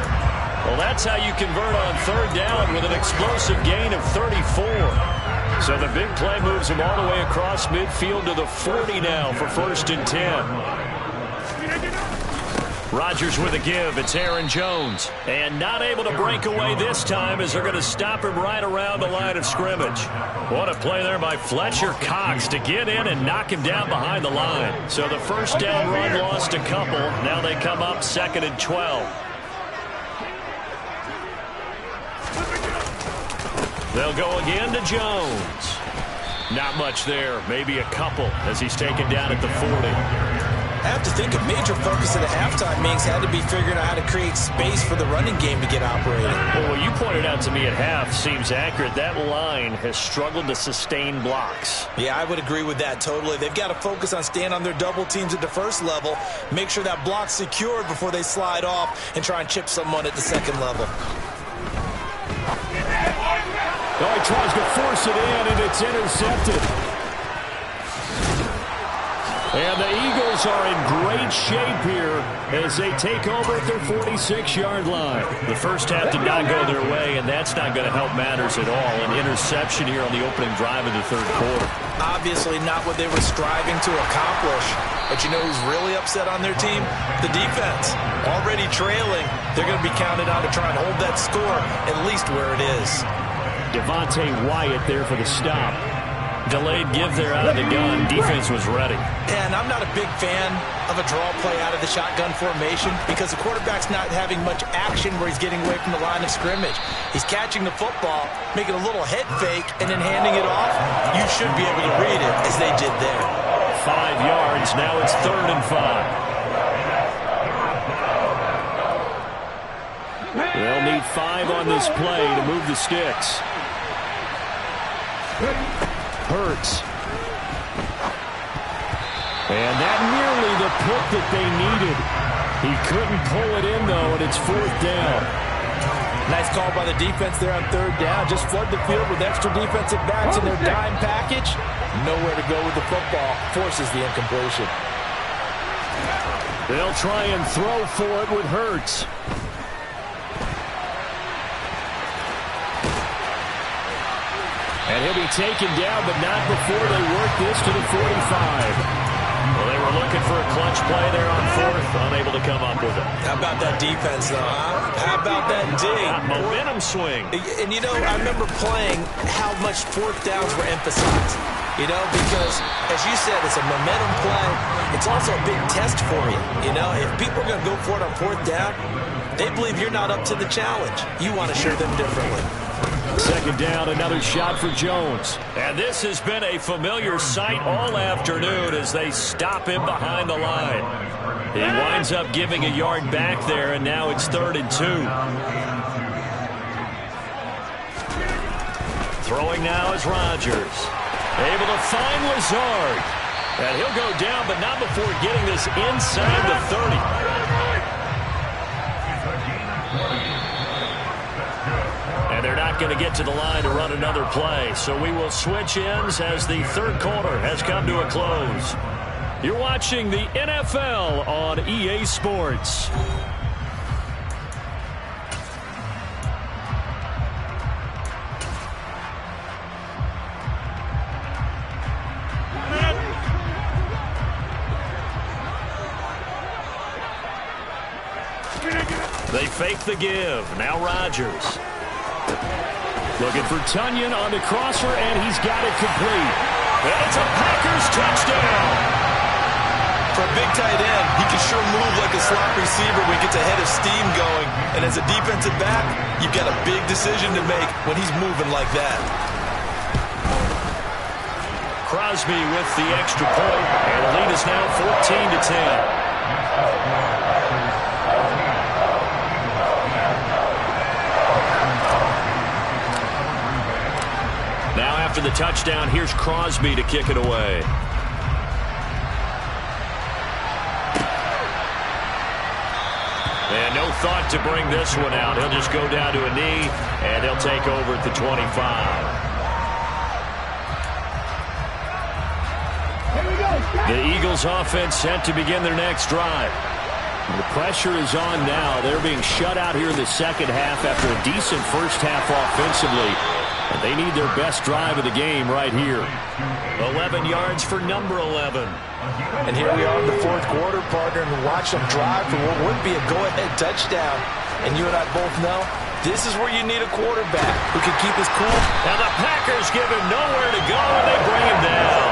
Well, that's how you convert on third down with an explosive gain of 34. So the big play moves him all the way across midfield to the 40 now for 1st and 10. Rodgers with a give. It's Aaron Jones. And not able to break away this time as they're going to stop him right around the line of scrimmage. What a play there by Fletcher Cox to get in and knock him down behind the line. So the first down run lost a couple. Now they come up 2nd and 12. They'll go again to Jones. Not much there. Maybe a couple as he's taken down at the 40. I have to think a major focus of the halftime Minks had to be figuring out how to create space for the running game to get operating. Well, what you pointed out to me at half seems accurate. That line has struggled to sustain blocks. Yeah, I would agree with that totally. They've got to focus on staying on their double teams at the first level, make sure that block's secured before they slide off and try and chip someone at the second level. Oh, he tries to force it in, and it's intercepted. And the Eagles are in great shape here as they take over at their 46-yard line. The first half did not go their way, and that's not going to help matters at all. An interception here on the opening drive of the third quarter. Obviously not what they were striving to accomplish. But you know who's really upset on their team? The defense. Already trailing. They're going to be counted on to try and hold that score at least where it is. Devontae Wyatt there for the stop. Delayed give there out of the gun. Defense was ready. And I'm not a big fan of a draw play out of the shotgun formation because the quarterback's not having much action where he's getting away from the line of scrimmage. He's catching the football, making a little head fake, and then handing it off. You should be able to read it as they did there. 5 yards. Now it's 3rd and 5. They'll need 5 on this play to move the sticks. Hurts. And that nearly the pick that they needed. He couldn't pull it in, though, and it's 4th down. Nice call by the defense there on 3rd down. Just flood the field with extra defensive backs in their dime package. Nowhere to go with the football. Forces the incompletion. They'll try and throw for it with Hurts. And he'll be taken down, but not before they work this to the 45. Well, they were looking for a clutch play there on 4th, unable to come up with it. How about that defense, though, huh? How about that dig? Momentum swing. And, you know, I remember playing how much 4th downs were emphasized. You know, because, as you said, it's a momentum play. It's also a big test for you. You know, if people are going to go for it on 4th down, they believe you're not up to the challenge. You want to show them differently. 2nd down, another shot for Jones. And this has been a familiar sight all afternoon as they stop him behind the line. He winds up giving a yard back there, and now it's 3rd and 2. Throwing now is Rodgers. Able to find Lazard. And he'll go down, but not before getting this inside the 30. They're not going to get to the line to run another play, so we will switch ends as the third quarter has come to a close. You're watching the NFL on EA Sports. They fake the give. Now Rodgers. Looking for Tunyon on the crosser, and he's got it complete. And it's a Packers touchdown. For a big tight end, he can sure move like a slot receiver when he gets a head of steam going. And as a defensive back, you've got a big decision to make when he's moving like that. Crosby with the extra point, and the lead is now 14-10. After the touchdown, here's Crosby to kick it away. And no thought to bring this one out. He'll just go down to a knee, and he'll take over at the 25. The Eagles offense set to begin their next drive. The pressure is on now. They're being shut out here in the second half after a decent first half offensively. And they need their best drive of the game right here. 11 yards for number 11. And here we are in the fourth quarter, partner, and watch them drive for what would be a go-ahead touchdown. And you and I both know this is where you need a quarterback who can keep his cool. Now the Packers give him nowhere to go, and they bring him down.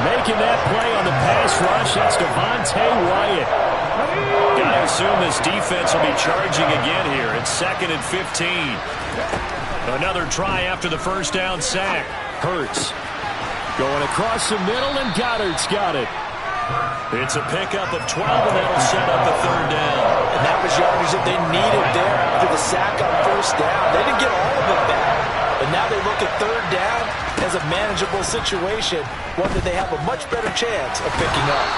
Making that play on the pass rush, that's Devontae Wyatt. Got to assume this defense will be charging again here. It's 2nd and 15. Another try after the first down sack. Hurts going across the middle, and Goddard's got it. It's a pickup of 12, and that'll set up a third down. And that was yardage that they needed there after the sack on first down. They didn't get all of it back, but now they look at third down as a manageable situation, one that they have a much better chance of picking up.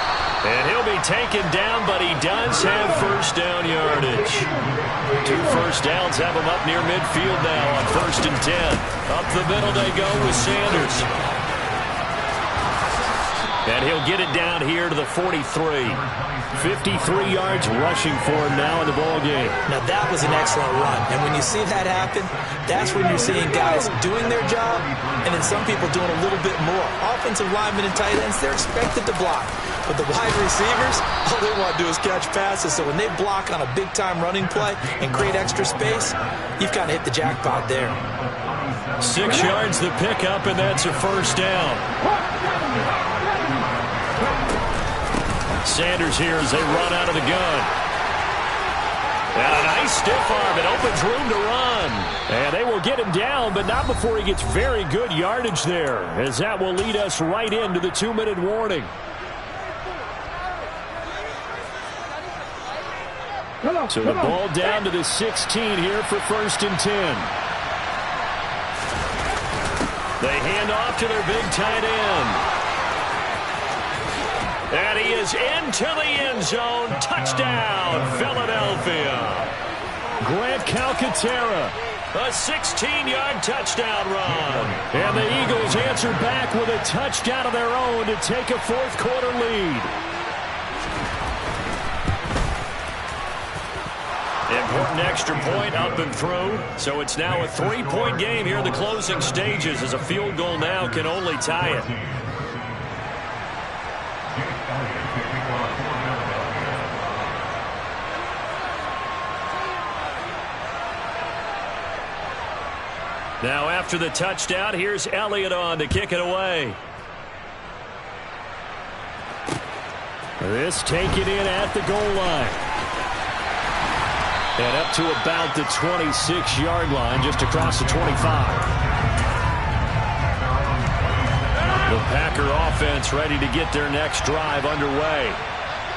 And he'll be taken down, but he does have first down yardage. 2 first downs have him up near midfield now on 1st and 10. Up the middle they go with Sanders. And he'll get it down here to the 43. 53 yards rushing for him now in the ball game. Now that was an excellent run, and when you see that happen, that's when you're seeing guys doing their job, and then some people doing a little bit more. Offensive linemen and tight ends, they're expected to block, but the wide receivers, all they want to do is catch passes. So when they block on a big-time running play and create extra space, you've kind of hit the jackpot there. 6 yards the pickup, and that's a first down. Sanders here as they run out of the gun. And a nice stiff arm. It opens room to run. And they will get him down, but not before he gets very good yardage there, as that will lead us right into the 2-minute warning. So the ball down to the 16 here for 1st and 10. They hand off to their big tight end. And he is into the end zone. Touchdown, Philadelphia. Grant Calcaterra. A 16-yard touchdown run. And the Eagles answer back with a touchdown of their own to take a fourth quarter lead. Important extra point up and through. So it's now a 3-point game here in the closing stages, as a field goal now can only tie it. Now after the touchdown, here's Elliott on to kick it away. This taken in at the goal line. And up to about the 26-yard line, just across the 25. The Packer offense ready to get their next drive underway.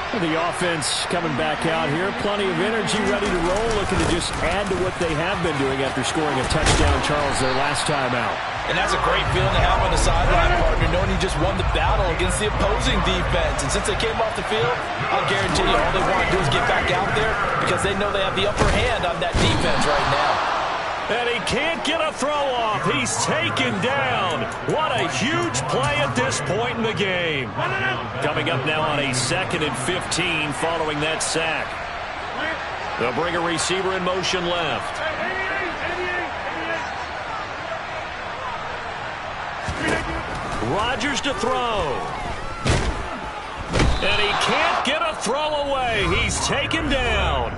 The offense coming back out here. Plenty of energy, ready to roll, looking to just add to what they have been doing after scoring a touchdown, Charles, their last time out. And that's a great feeling to have on the sideline, partner, knowing you just won the battle against the opposing defense. And since they came off the field, I'll guarantee you all they want to do is get back out there because they know they have the upper hand on that defense right now. And he can't get a throw off. He's taken down. What a huge play at this point in the game. Coming up now on a 2nd and 15 following that sack. They'll bring a receiver in motion left. Rodgers to throw. And he can't get a throw away. He's taken down.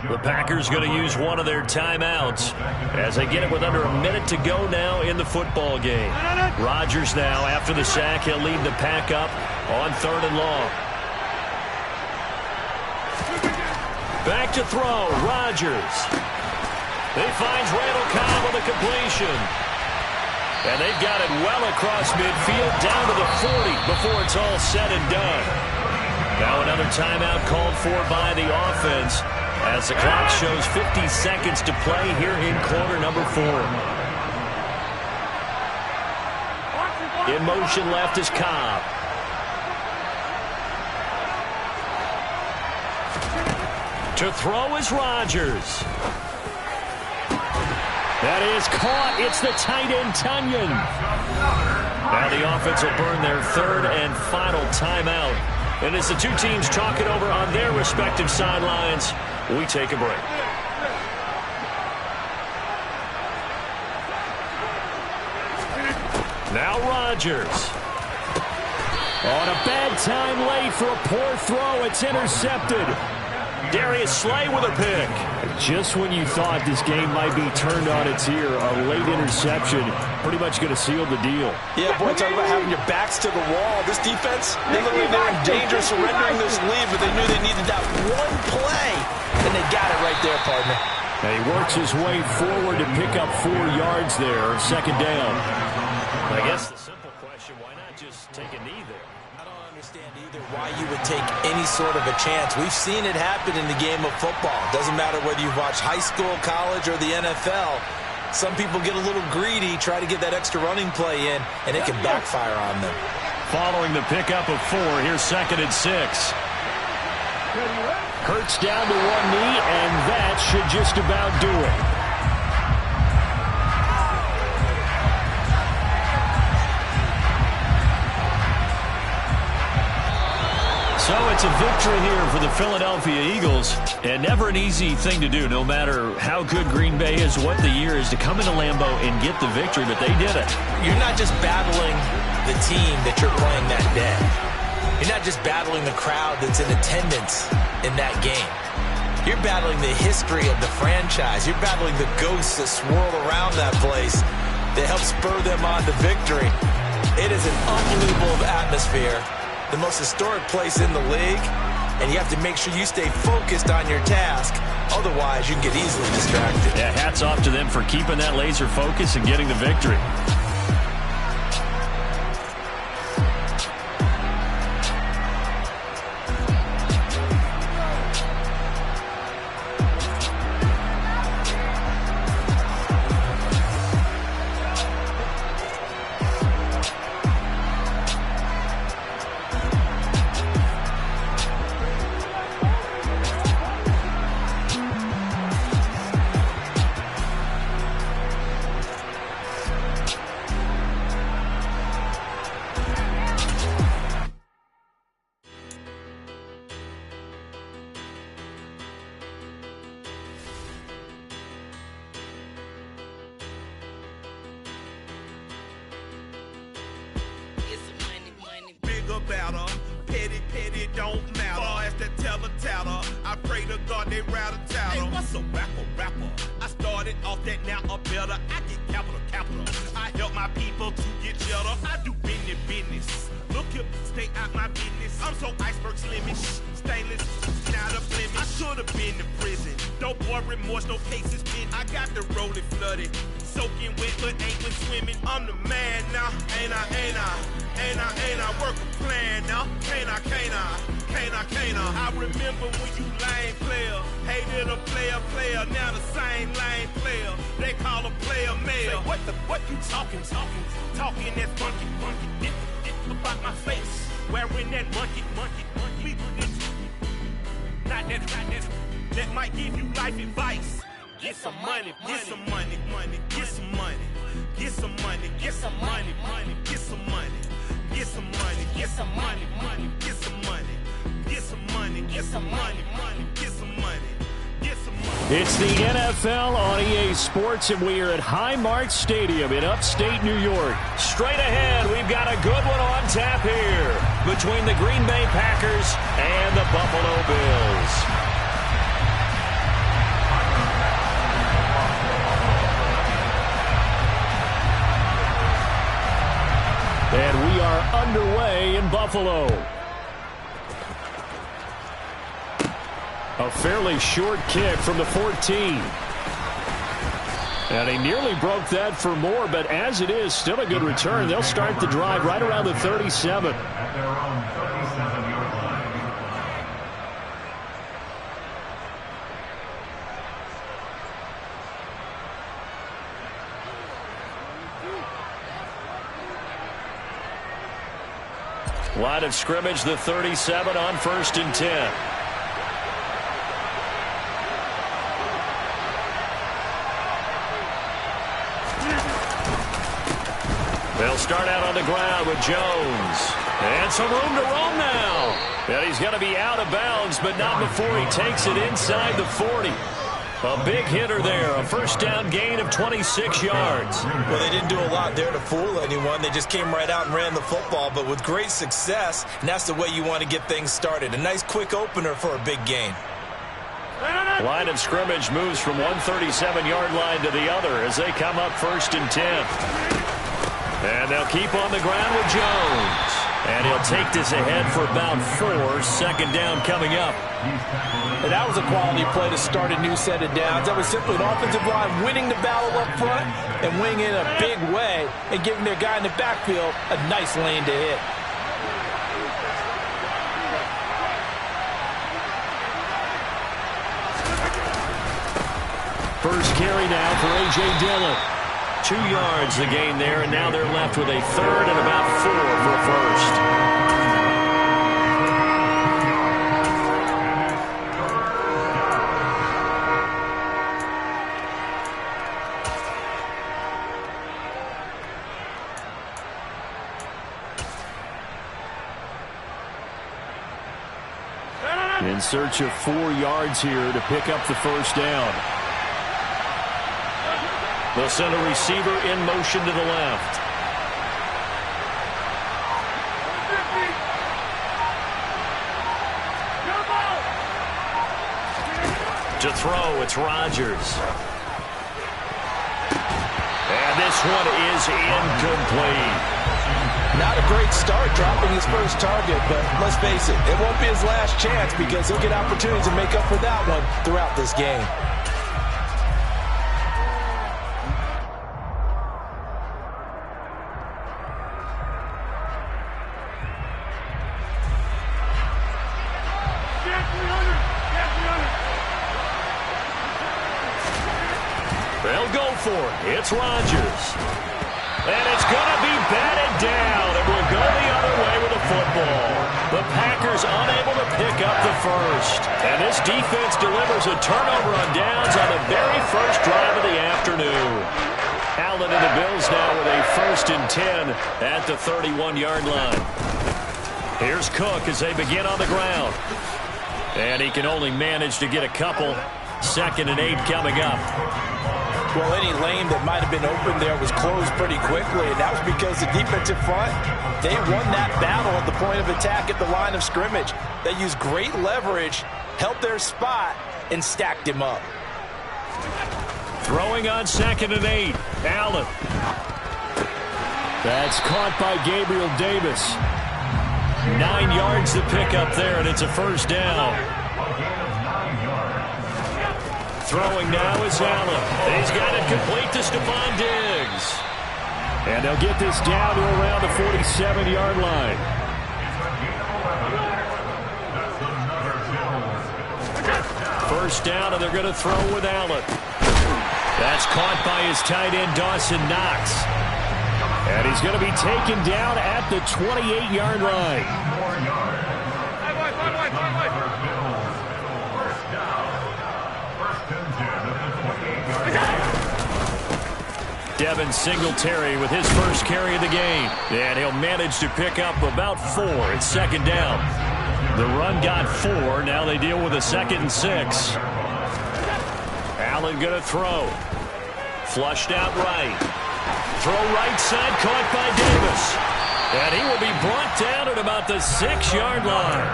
The Packers going to use one of their timeouts as they get it with under a minute to go now in the football game. Rodgers now, after the sack, he'll lead the pack up on 3rd and long. Back to throw, Rodgers. He finds Randall Cobb with a completion. And they've got it well across midfield, down to the 40 before it's all said and done. Now another timeout called for by the offense, as the clock shows 50 seconds to play here in quarter number 4. In motion left is Cobb. To throw is Rodgers. That is caught. It's the tight end, Tunyon. Now the offense will burn their third and final timeout. And as the two teams talk it over on their respective sidelines, we take a break. Now Rodgers. On a bad time late for a poor throw. It's intercepted. Darius Slay with a pick. Just when you thought this game might be turned on its ear, a late interception pretty much going to seal the deal. Yeah, boy, talk about having your backs to the wall. This defense, they're in danger of surrendering this lead, but they knew they needed that one play, and they got it right there, partner. And he works his way forward to pick up 4 yards there, second down. I guess the simple question, why not just take a knee there? I don't understand either why you would take any sort of a chance. We've seen it happen in the game of football. Doesn't matter whether you watch high school, college, or the NFL. Some people get a little greedy, try to get that extra running play in, and it can backfire on them. Following the pickup of 4, here's 2nd and 6. Hurts down to one knee, and that should just about do it. So it's a victory here for the Philadelphia Eagles, and never an easy thing to do, no matter how good Green Bay is, what the year is, to come into Lambeau and get the victory, but they did it. You're not just battling the team that you're playing that day. You're not just battling the crowd that's in attendance in that game. You're battling the history of the franchise. You're battling the ghosts that swirl around that place that help spur them on to victory. It is an unbelievable atmosphere. The most historic place in the league, and you have to make sure you stay focused on your task. Otherwise, you can get easily distracted. Yeah, hats off to them for keeping that laser focus and getting the victory. Petty don't matter. Far as that teller, I pray to God they rattle tattle. Hey, what's a rapper? I started off that, now a better. I get capital. I help my people to get cheddar. I do business. Look here, stay out my business. I'm so iceberg slimish, stainless, not a blemish. I should have been in prison. No boy remorse, no cases pinned. I got the rolling flooded, soaking wet, but ain't been swimming. I'm the man now, ain't I? Work a plan now, can't I? I remember when you lame player, hated a player, now the same lame player. They call a player mayor. Say, what you talking that funky, dip about my face, wearing that monkey. Not that might give you life advice. Get some money. It's the NFL on EA Sports, and we are at Highmark Stadium in upstate New York. Straight ahead, we've got a good one on tap here between the Green Bay Packers and the Buffalo Bills. And we are underway in Buffalo. A fairly short kick from the 14. And he nearly broke that for more, but as it is, still a good return. They'll start the drive right around the 37. At their own 37-yard line. Line of scrimmage, the 37 on 1st and 10. They'll start out on the ground with Jones. And some room to roam now. And he's going to be out of bounds, but not before he takes it inside the 40. A big hitter there, a first down gain of 26 yards. Well, they didn't do a lot there to fool anyone. They just came right out and ran the football, but with great success, and that's the way you want to get things started. A nice quick opener for a big gain. Line of scrimmage moves from one 37-yard line to the other as they come up 1st and 10. And they'll keep on the ground with Jones. And he'll take this ahead for about 4. Second down coming up. And that was a quality play to start a new set of downs. That was simply an offensive line winning the battle up front and winning in a big way and giving their guy in the backfield a nice lane to hit. First carry now for A.J. Dillon. 2 yards the gain there, and now they're left with a 3rd and about 4 for a first. In search of 4 yards here to pick up the first down. They'll send a receiver in motion to the left. To throw, it's Rodgers. And this one is incomplete. Not a great start dropping his first target, but let's face it, it won't be his last chance because he'll get opportunities to make up for that one throughout this game. They'll go for it. It's Rodgers. And it's going to be batted down. It will go the other way with the football. The Packers unable to pick up the first. And this defense delivers a turnover on downs on the very first drive of the afternoon. Allen and the Bills now with a 1st and 10 at the 31-yard line. Here's Cook as they begin on the ground. And he can only manage to get a couple. 2nd and 8 coming up. Well, any lane that might have been open there was closed pretty quickly, and that was because the defensive front, they won that battle at the point of attack at the line of scrimmage. They used great leverage, held their spot, and stacked him up. Throwing on 2nd and 8. Allen. That's caught by Gabriel Davis. 9 yards to pick up there, and it's a first down. Throwing now is Allen. He's got it complete to Stephon Diggs. And they'll get this down to around the 47-yard line. First down, and they're going to throw with Allen. That's caught by his tight end, Dawson Knox. And he's going to be taken down at the 28-yard line. Devin Singletary with his first carry of the game. And he'll manage to pick up about 4. It's 2nd down. The run got 4. Now they deal with a 2nd and 6. Allen going to throw. Flushed out right. Throw right side, caught by Davis. And he will be brought down at about the 6-yard line.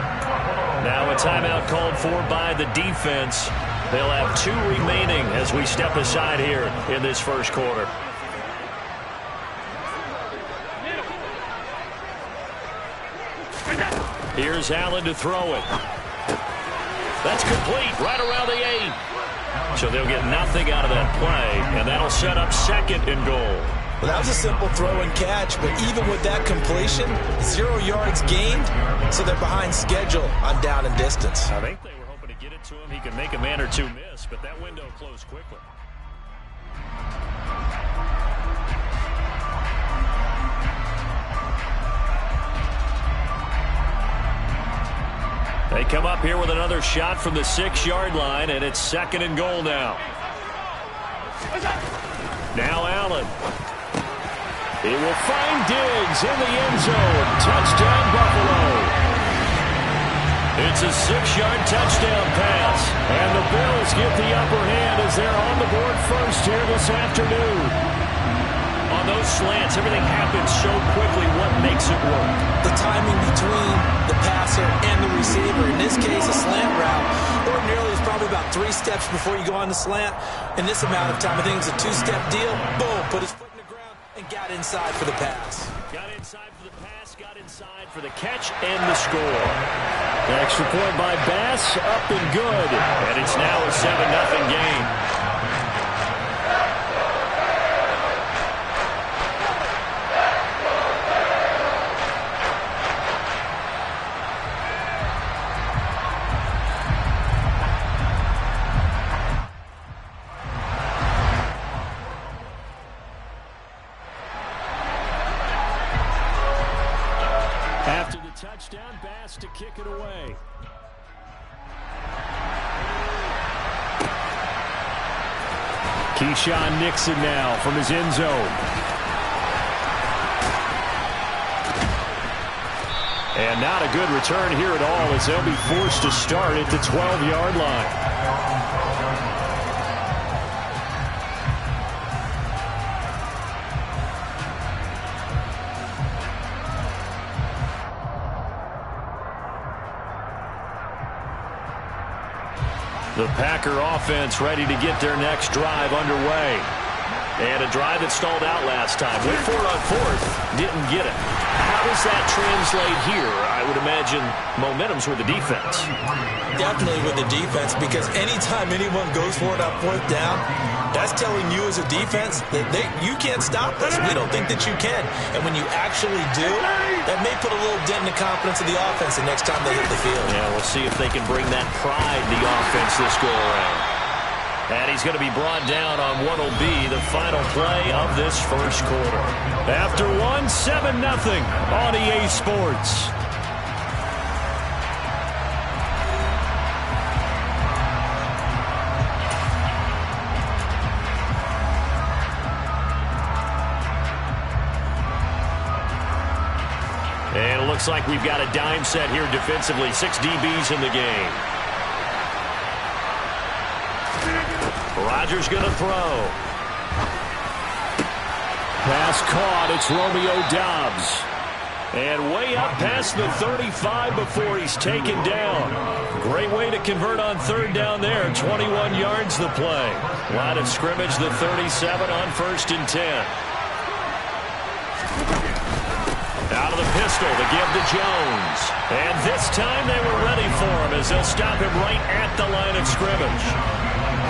Now a timeout called for by the defense. They'll have 2 remaining as we step aside here in this first quarter. Here's Allen to throw it. That's complete right around the 8. So they'll get nothing out of that play, and that'll set up 2nd and goal. Well, that was a simple throw and catch, but even with that completion, 0 yards gained, so they're behind schedule on down and distance. I think they were hoping to get it to him. He could make a man or 2 miss, but that window closed quickly. They come up here with another shot from the 6-yard line, and it's 2nd and goal now. Now Allen. He will find Diggs in the end zone. Touchdown, Buffalo. It's a 6-yard touchdown pass. And the Bills get the upper hand as they're on the board first here this afternoon. On those slants, everything happens so quickly. What makes it work? The timing between the passer and the receiver. In this case, a slant route ordinarily is probably about 3 steps before you go on the slant. In this amount of time, I think it's a 2-step deal. Boom, put his foot in the ground and got inside for the pass. Got inside for the pass, got inside for the catch, and the score. The extra point by Bass, up and good. And it's now a 7-0 game. After the touchdown, Bass to kick it away. Keyshawn Nixon now from his end zone. And not a good return here at all as they'll be forced to start at the 12-yard line. The Packer offense ready to get their next drive underway. And a drive that stalled out last time. Went for it on 4th. Didn't get it. How does that translate here? I would imagine momentum's with the defense. Definitely with the defense, because anytime anyone goes for it on 4th down, that's telling you as a defense that you can't stop us. We don't think that you can. And when you actually do, that may put a little dent in the confidence of the offense the next time they hit the field. Yeah, we'll see if they can bring that pride to the offense this go-around. And he's going to be brought down on what will be the final play of this first quarter. After 7-0 on EA Sports. And it looks like we've got a dime set here defensively. 6 DBs in the game. Rodgers going to throw. Pass caught. It's Romeo Doubs. And way up past the 35 before he's taken down. Great way to convert on 3rd down there. 21 yards the play. Line of scrimmage, the 37 on 1st and 10. Out of the pistol to give to Jones. And this time they were ready for him as they'll stop him right at the line of scrimmage.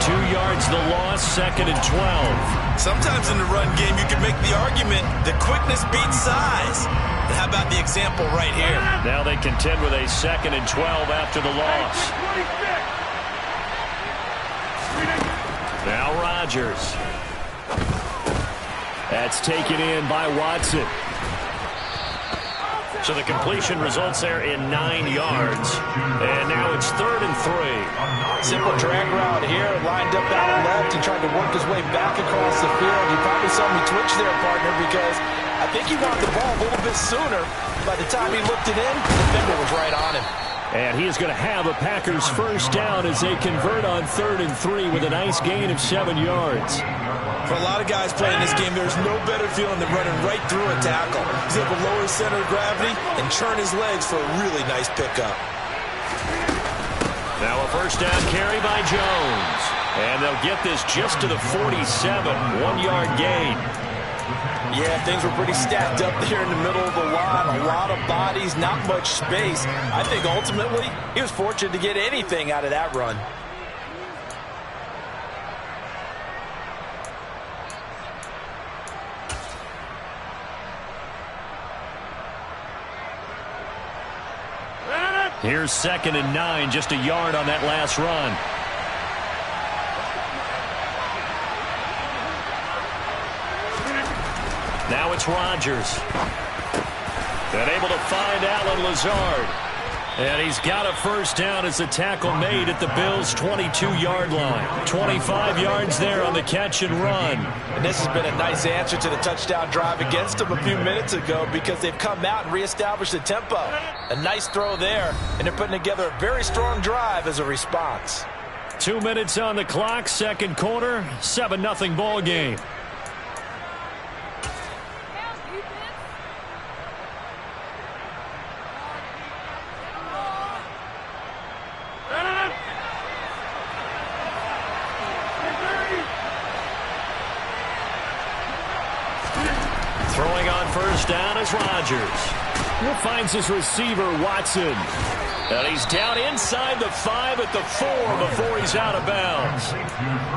2 yards the loss, 2nd and 12. Sometimes in the run game you can make the argument that quickness beats size. But how about the example right here? Now they contend with a 2nd and 12 after the loss. Now Rodgers. That's taken in by Watson. So the completion results there in 9 yards. And now it's 3rd and 3. Simple drag route here, lined up out and left. He tried to work his way back across the field. You probably saw me twitch there, partner, because I think he wanted the ball a little bit sooner. By the time he looked it in, the defender was right on him. And he is going to have a Packers first down as they convert on 3rd and 3 with a nice gain of 7 yards. For a lot of guys playing this game, there's no better feeling than running right through a tackle. He's able to lower his center of gravity and churn his legs for a really nice pickup. Now a first down carry by Jones. And they'll get this just to the 47, 1-yard gain. Yeah, things were pretty stacked up there in the middle of the line. A lot of bodies, not much space. I think ultimately he was fortunate to get anything out of that run. Here's 2nd and 9, just a yard on that last run. Now it's Rodgers. And able to find Allen Lazard. And he's got a first down as the tackle made at the Bills' 22-yard line. 25 yards there on the catch and run. And this has been a nice answer to the touchdown drive against them a few minutes ago because they've come out and reestablished the tempo. A nice throw there, and they're putting together a very strong drive as a response. 2 minutes on the clock, second quarter, 7-0 ball game. Throwing on first down is Rodgers. He finds his receiver, Watson. And he's down inside the 5 at the 4 before he's out of bounds.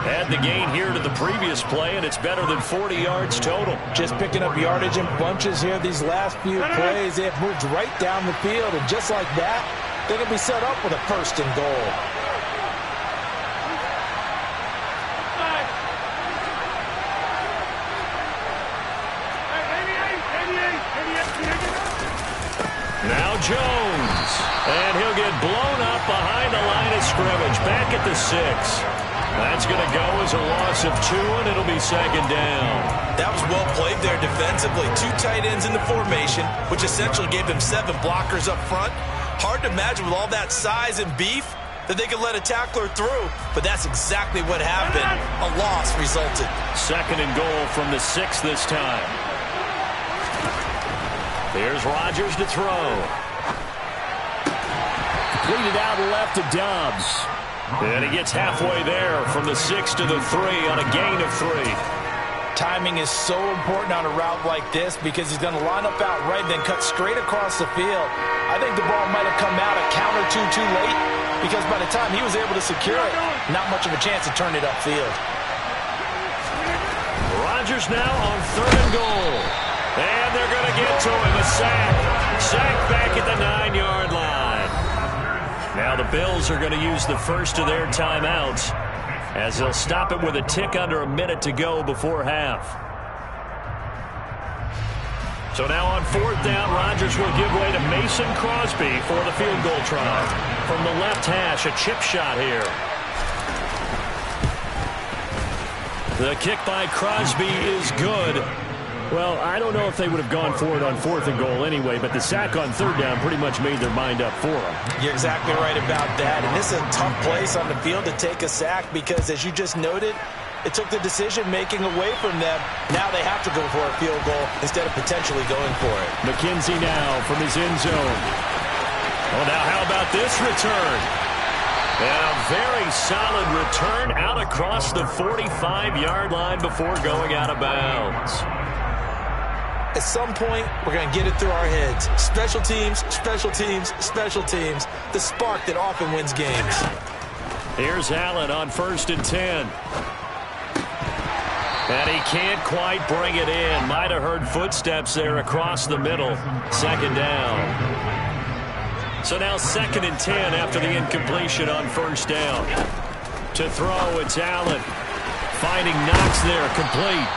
Had the gain here to the previous play, and it's better than 40 yards total. Just picking up yardage in bunches here these last few plays. They have moved right down the field, and just like that, they're going to be set up with a first and goal. Now Jones, and he'll get blown up behind the line of scrimmage, back at the 6. That's going to go as a loss of 2, and it'll be second down. That was well played there defensively. 2 tight ends in the formation, which essentially gave them 7 blockers up front. Hard to imagine with all that size and beef that they could let a tackler through, but that's exactly what happened. A loss resulted. Second and goal from the 6 this time. Here's Rodgers to throw. Completed out left to Dobbs. And he gets halfway there from the 6 to the 3 on a gain of 3. Timing is so important on a route like this because he's going to line up out right and then cut straight across the field. I think the ball might have come out a count or two too late because by the time he was able to secure it, not much of a chance to turn it upfield. Rodgers now on 3rd and goal. And they're going to get to him, a sack. Sack back at the 9-yard line. Now the Bills are going to use the first of their timeouts as they'll stop it with a tick under a minute to go before half. So now on 4th down, Rodgers will give way to Mason Crosby for the field goal try. From the left hash, a chip shot here. The kick by Crosby is good. Well, I don't know if they would have gone for it on 4th and goal anyway, but the sack on 3rd down pretty much made their mind up for them. You're exactly right about that. And this is a tough place on the field to take a sack because, as you just noted, it took the decision-making away from them. Now they have to go for a field goal instead of potentially going for it. McKenzie now from his end zone. Oh, now how about this return? And a very solid return out across the 45-yard line before going out of bounds. At some point, we're going to get it through our heads. Special teams, special teams, special teams. The spark that often wins games. Here's Allen on 1st and 10. And he can't quite bring it in. Might have heard footsteps there across the middle. Second down. So now 2nd and 10 after the incompletion on 1st down. To throw, it's Allen. Finding Knox there, complete.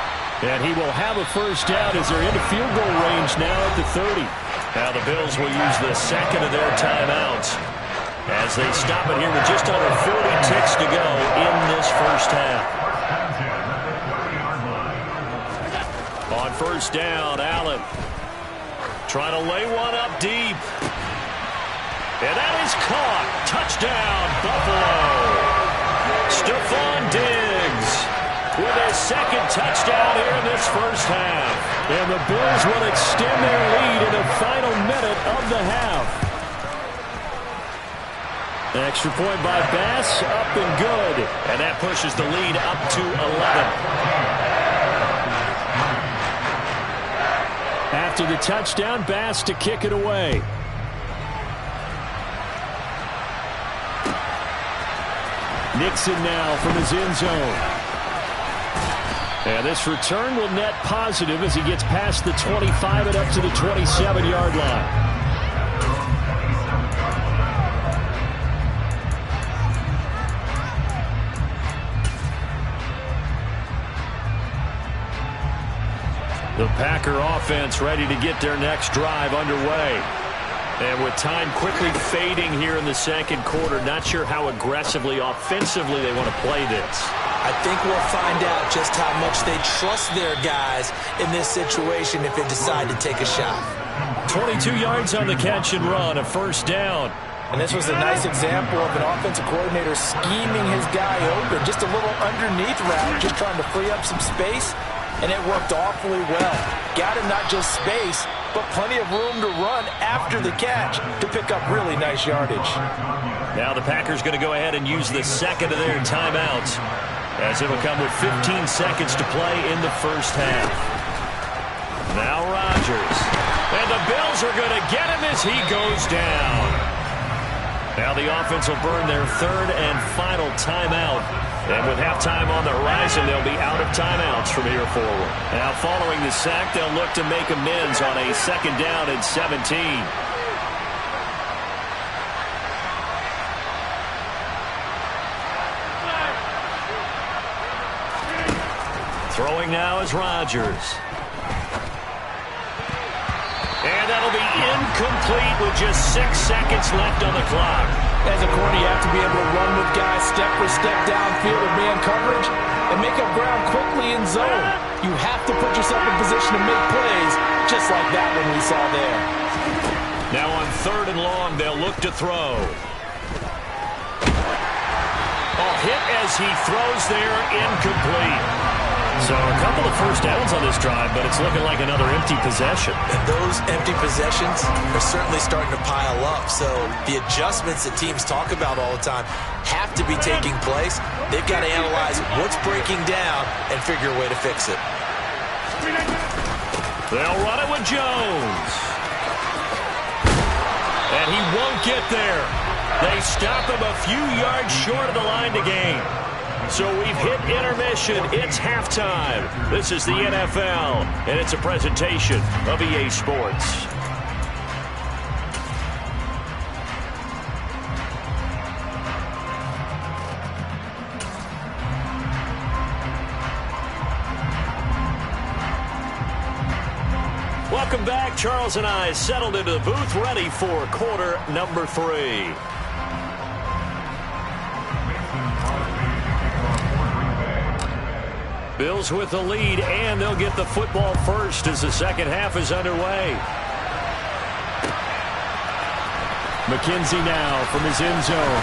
And he will have a first down as they're into field goal range now at the 30. Now the Bills will use the 2nd of their timeouts as they stop it here with just under 40 ticks to go in this first half. On 1st down, Allen trying to lay one up deep. And that is caught. Touchdown, Buffalo. Stephon Diggs with his 2nd touchdown here in this first half. And the Bills will extend their lead in the final minute of the half. An extra point by Bass, up and good. And that pushes the lead up to 11. After the touchdown, Bass to kick it away. Nixon now from his end zone. And this return will net positive as he gets past the 25 and up to the 27-yard line. The Packer offense ready to get their next drive underway. And with time quickly fading here in the second quarter, not sure how aggressively, offensively they want to play this. I think we'll find out just how much they trust their guys in this situation if they decide to take a shot. 22 yards on the catch and run, a first down. And this was a nice example of an offensive coordinator scheming his guy open. Just a little underneath route, just trying to free up some space. And it worked awfully well. Got him not just space, but plenty of room to run after the catch to pick up really nice yardage. Now the Packers going to go ahead and use the second of their timeouts, as it'll come with 15 seconds to play in the first half. Now Rodgers. And the Bills are going to get him as he goes down. Now the offense will burn their third and final timeout. And with halftime on the horizon, they'll be out of timeouts from here forward. Now following the sack, they'll look to make amends on a second down and 17. Throwing now is Rodgers. And that'll be incomplete with just 6 seconds left on the clock. As a corner, you have to be able to run with guys step for step downfield in man coverage and make up ground quickly in zone. You have to put yourself in position to make plays, just like that one we saw there. Now on third and long, they'll look to throw. Hit as he throws there, incomplete. So a couple of first downs on this drive, but it's looking like another empty possession. And those empty possessions are certainly starting to pile up. So the adjustments that teams talk about all the time have to be taking place. They've got to analyze what's breaking down and figure a way to fix it. They'll run it with Jones. And he won't get there. They stop him a few yards short of the line to gain. So we've hit intermission. It's halftime. This is the NFL, and it's a presentation of EA Sports. Welcome back. Charles and I settled into the booth, ready for quarter number 3. Bills with the lead, and they'll get the football first as the second half is underway. McKenzie now from his end zone.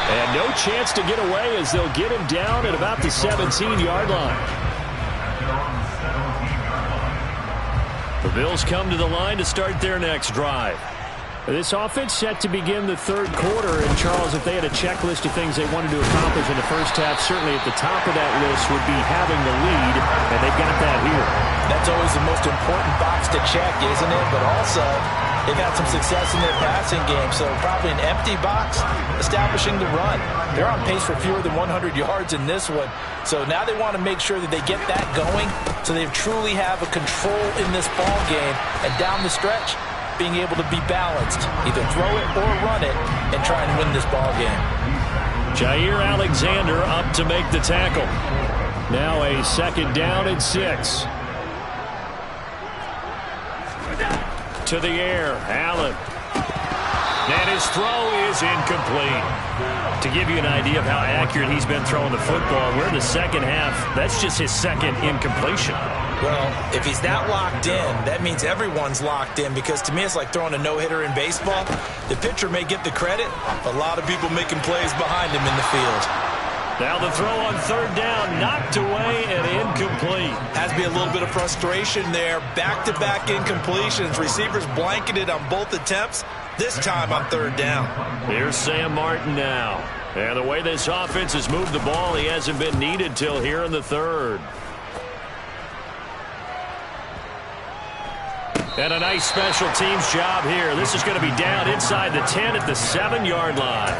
And no chance to get away as they'll get him down at about the 17-yard line. The Bills come to the line to start their next drive. This offense set to begin the third quarter, and Charles, if they had a checklist of things they wanted to accomplish in the first half, certainly at the top of that list would be having the lead, and they've got that here. That's always the most important box to check, isn't it? But also, they've had some success in their passing game, so probably an empty box, establishing the run. They're on pace for fewer than 100 yards in this one, so now they want to make sure that they get that going so they truly have a control in this ball game, and down the stretch, being able to be balanced, either throw it or run it, and try and win this ball game. Jair Alexander up to make the tackle. Now a second down and 6. To the air, Allen. And his throw is incomplete. To give you an idea of how accurate he's been throwing the football, we're in the second half. That's just his second incompletion. Well, if he's that locked in, that means everyone's locked in, because to me it's like throwing a no-hitter in baseball. The pitcher may get the credit, a lot of people making plays behind him in the field. Now the throw on third down, knocked away and incomplete. Has to be a little bit of frustration there. Back-to-back incompletions. Receivers blanketed on both attempts, this time on third down. Here's Sam Martin now. And the way this offense has moved the ball, he hasn't been needed till here in the third. And a nice special teams job here. This is going to be down inside the 10 at the 7-yard line.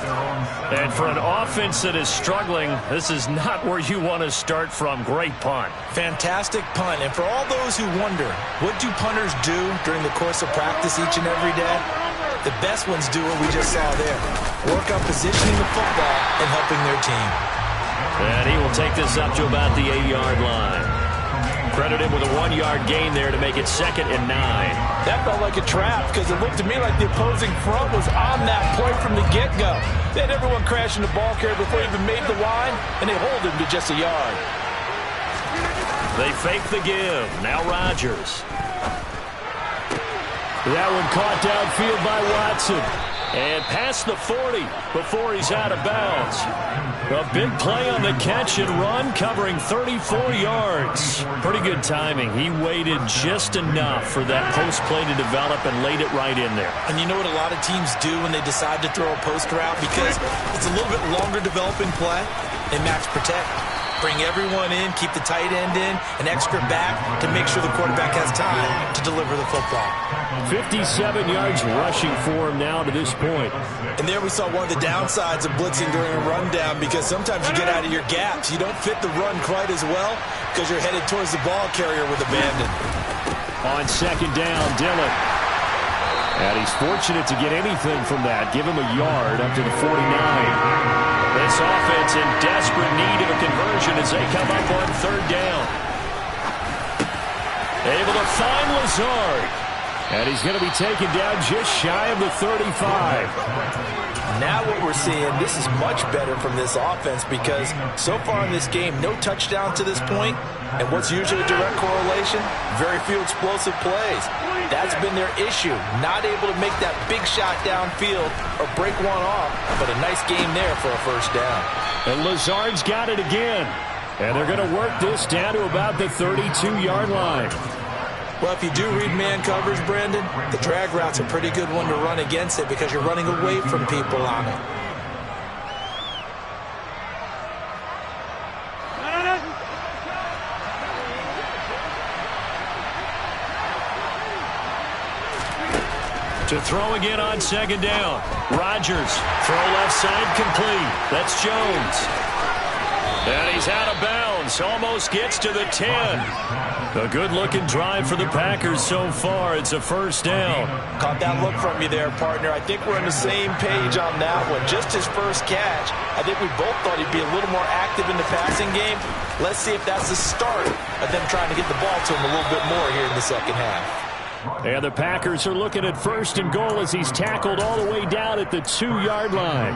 And for an offense that is struggling, this is not where you want to start from. Great punt. Fantastic punt. And for all those who wonder, what do punters do during the course of practice each and every day? The best ones do what we just saw there. Work on positioning the football and helping their team. And he will take this up to about the 8-yard line. Credit him with a 1-yard gain there to make it 2nd and 9. That felt like a trap because it looked to me like the opposing front was on that play from the get-go. They had everyone crashing the ball carrier before he even made the line, and they hold him to just a yard. They fake the give. Now Rodgers. That one caught downfield by Watson. And past the 40 before he's out of bounds. A big play on the catch and run, covering 34 yards. Pretty good timing. He waited just enough for that post play to develop and laid it right in there. And you know what a lot of teams do when they decide to throw a post route? Because it's a little bit longer developing play. They max protect. Bring everyone in, keep the tight end in, an extra back to make sure the quarterback has time to deliver the football. 57 yards rushing for him now to this point. And there we saw one of the downsides of blitzing during a rundown, because sometimes you get out of your gaps. You don't fit the run quite as well because you're headed towards the ball carrier with abandon. On 2nd down, Dillon. And he's fortunate to get anything from that. Give him a yard up to the 49. This offense in desperate need of a conversion as they come up on 3rd down. Able to find Lazard. And he's going to be taken down just shy of the 35. Now what we're seeing, this is much better from this offense because so far in this game, no touchdown to this point. And what's usually a direct correlation? Very few explosive plays. That's been their issue. Not able to make that big shot downfield or break one off, but a nice game there for a 1st down. And Lazard's got it again. And they're going to work this down to about the 32-yard line. Well, if you do read man coverage, Brandon, the drag route's a pretty good one to run against it because you're running away from people on it. To throw again on 2nd down. Rodgers. Throw left side complete. That's Jones. And he's out of bounds. Almost gets to the 10. A good-looking drive for the Packers so far. It's a 1st down. Caught that look from you there, partner. I think we're on the same page on that one. Just his first catch. I think we both thought he'd be a little more active in the passing game. Let's see if that's the start of them trying to get the ball to him a little bit more here in the 2nd half. And the Packers are looking at 1st and goal as he's tackled all the way down at the 2-yard line.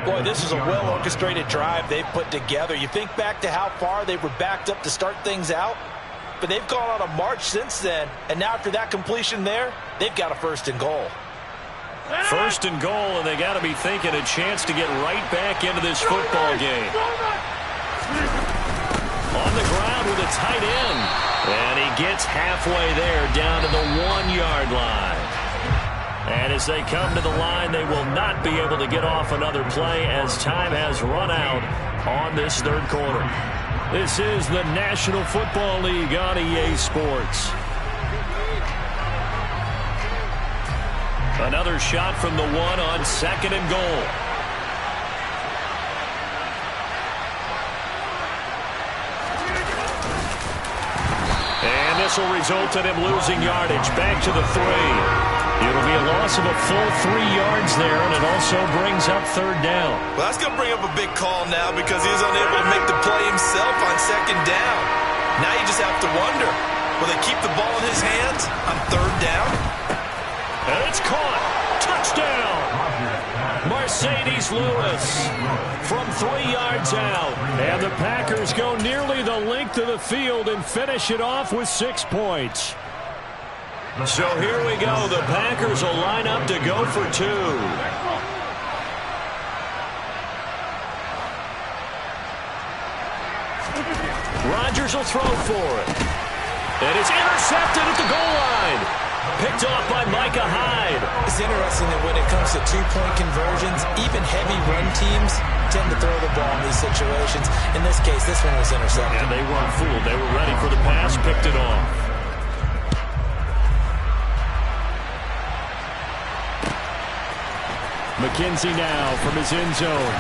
Boy, this is a well-orchestrated drive they've put together. You think back to how far they were backed up to start things out, but they've gone on a march since then, and now after that completion there, they've got a 1st and goal. 1st and goal, and they got to be thinking a chance to get right back into this football game. On the ground with a tight end. And he gets halfway there down to the 1-yard line. And as they come to the line, they will not be able to get off another play as time has run out on this 3rd quarter. This is the National Football League on EA Sports. Another shot from the 1 on 2nd and goal. And this will result in him losing yardage back to the 3. It'll be a loss of a full 3 yards there, and it also brings up 3rd down. Well, that's going to bring up a big call now because he was unable to make the play himself on 2nd down. Now you just have to wonder, will they keep the ball in his hands on 3rd down? And it's caught. Touchdown. Mercedes Lewis from 3 yards out. And the Packers go nearly the length of the field and finish it off with 6 points. So here we go. The Packers will line up to go for 2. Rodgers will throw for it. And it's intercepted at the goal line. Picked off by Micah Hyde. It's interesting that when it comes to 2-point conversions, even heavy run teams tend to throw the ball in these situations. In this case, this one was intercepted. And they weren't fooled. They were ready for the pass, picked it off. McKenzie now from his end zone.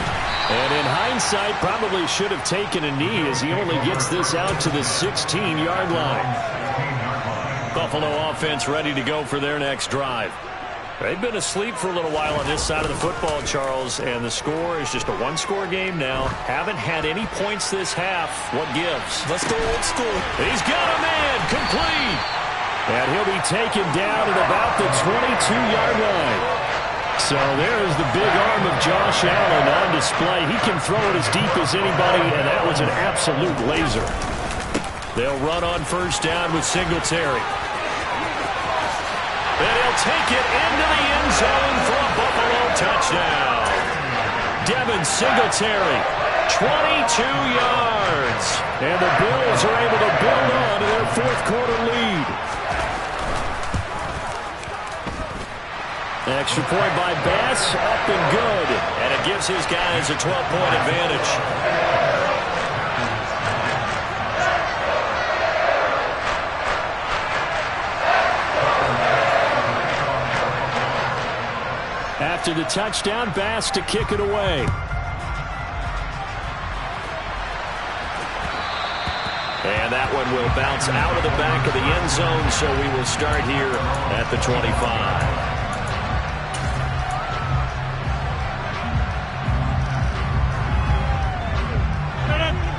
And in hindsight, probably should have taken a knee as he only gets this out to the 16-yard line. Buffalo offense ready to go for their next drive. They've been asleep for a little while on this side of the football, Charles, and the score is just a one-score game now. Haven't had any points this half. What gives? Let's go old school. He's got a man complete. And he'll be taken down at about the 22-yard line. So there's the big arm of Josh Allen on display. He can throw it as deep as anybody, and that was an absolute laser. They'll run on first down with Singletary. And he'll take it into the end zone for a Buffalo touchdown. Devin Singletary, 22 yards. And the Bills are able to build on to their fourth quarter lead. Extra point by Bass, up and good. And it gives his guys a 12-point advantage. After the touchdown, Bass to kick it away. And that one will bounce out of the back of the end zone, so we will start here at the 25.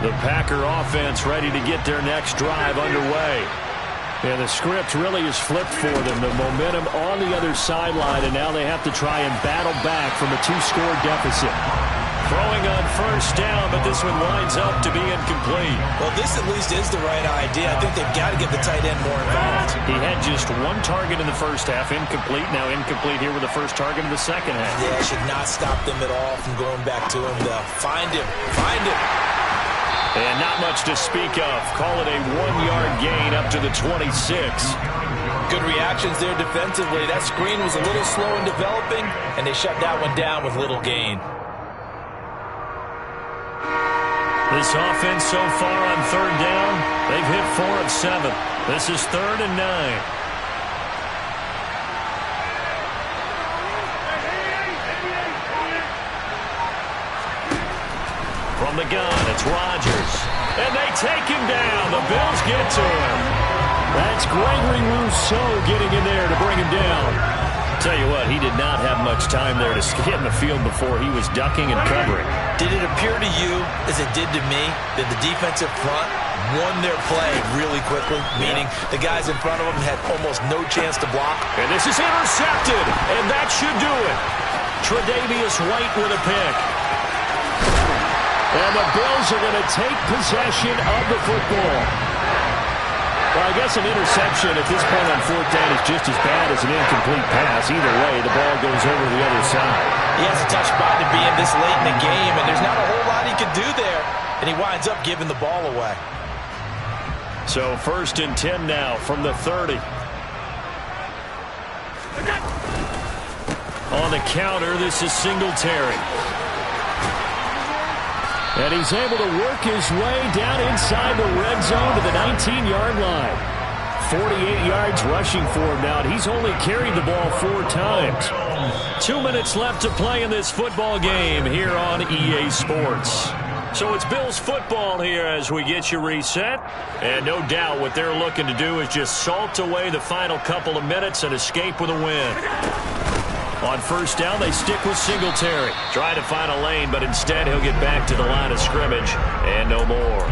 The Packer offense ready to get their next drive underway. And the script really is flipped for them. The momentum on the other sideline, and now they have to try and battle back from a 2-score deficit. Throwing on first down, but this one lines up to be incomplete. Well, this at least is the right idea. I think they've got to get the tight end more involved. He had just one target in the first half, incomplete. Now incomplete here with the first target in the second half. Yeah, it should not stop them at all from going back to him. They'll find him. Find him. And not much to speak of. Call it a 1-yard gain up to the 26. Good reactions there defensively. That screen was a little slow in developing, and they shut that one down with little gain. This offense so far on third down, they've hit 4 of 7. This is 3rd and 9. From the gun, it's Rodgers. And they take him down. The Bills get to him. That's Gregory Rousseau getting in there to bring him down. Tell you what, he did not have much time there to get in the field before he was ducking and covering. Did it appear to you, as it did to me, that the defensive front won their play really quickly? Meaning the guys in front of them had almost no chance to block. And this is intercepted, and that should do it. Tre'Davious White with a pick. And the Bills are going to take possession of the football. Well, I guess an interception at this point on fourth down is just as bad as an incomplete pass. Either way, the ball goes over the other side. He has a tough spot to be in this late in the game, and there's not a whole lot he can do there. And he winds up giving the ball away. So 1st and 10 now from the 30. On the counter, this is Singletary. And he's able to work his way down inside the red zone to the 19-yard line. 48 yards rushing for him now, and he's only carried the ball 4 times. 2 minutes left to play in this football game here on EA Sports. So it's Bills football here as we get you reset. And no doubt what they're looking to do is just salt away the final couple of minutes and escape with a win. On first down, they stick with Singletary. Try to find a lane, but instead he'll get back to the line of scrimmage. And no more.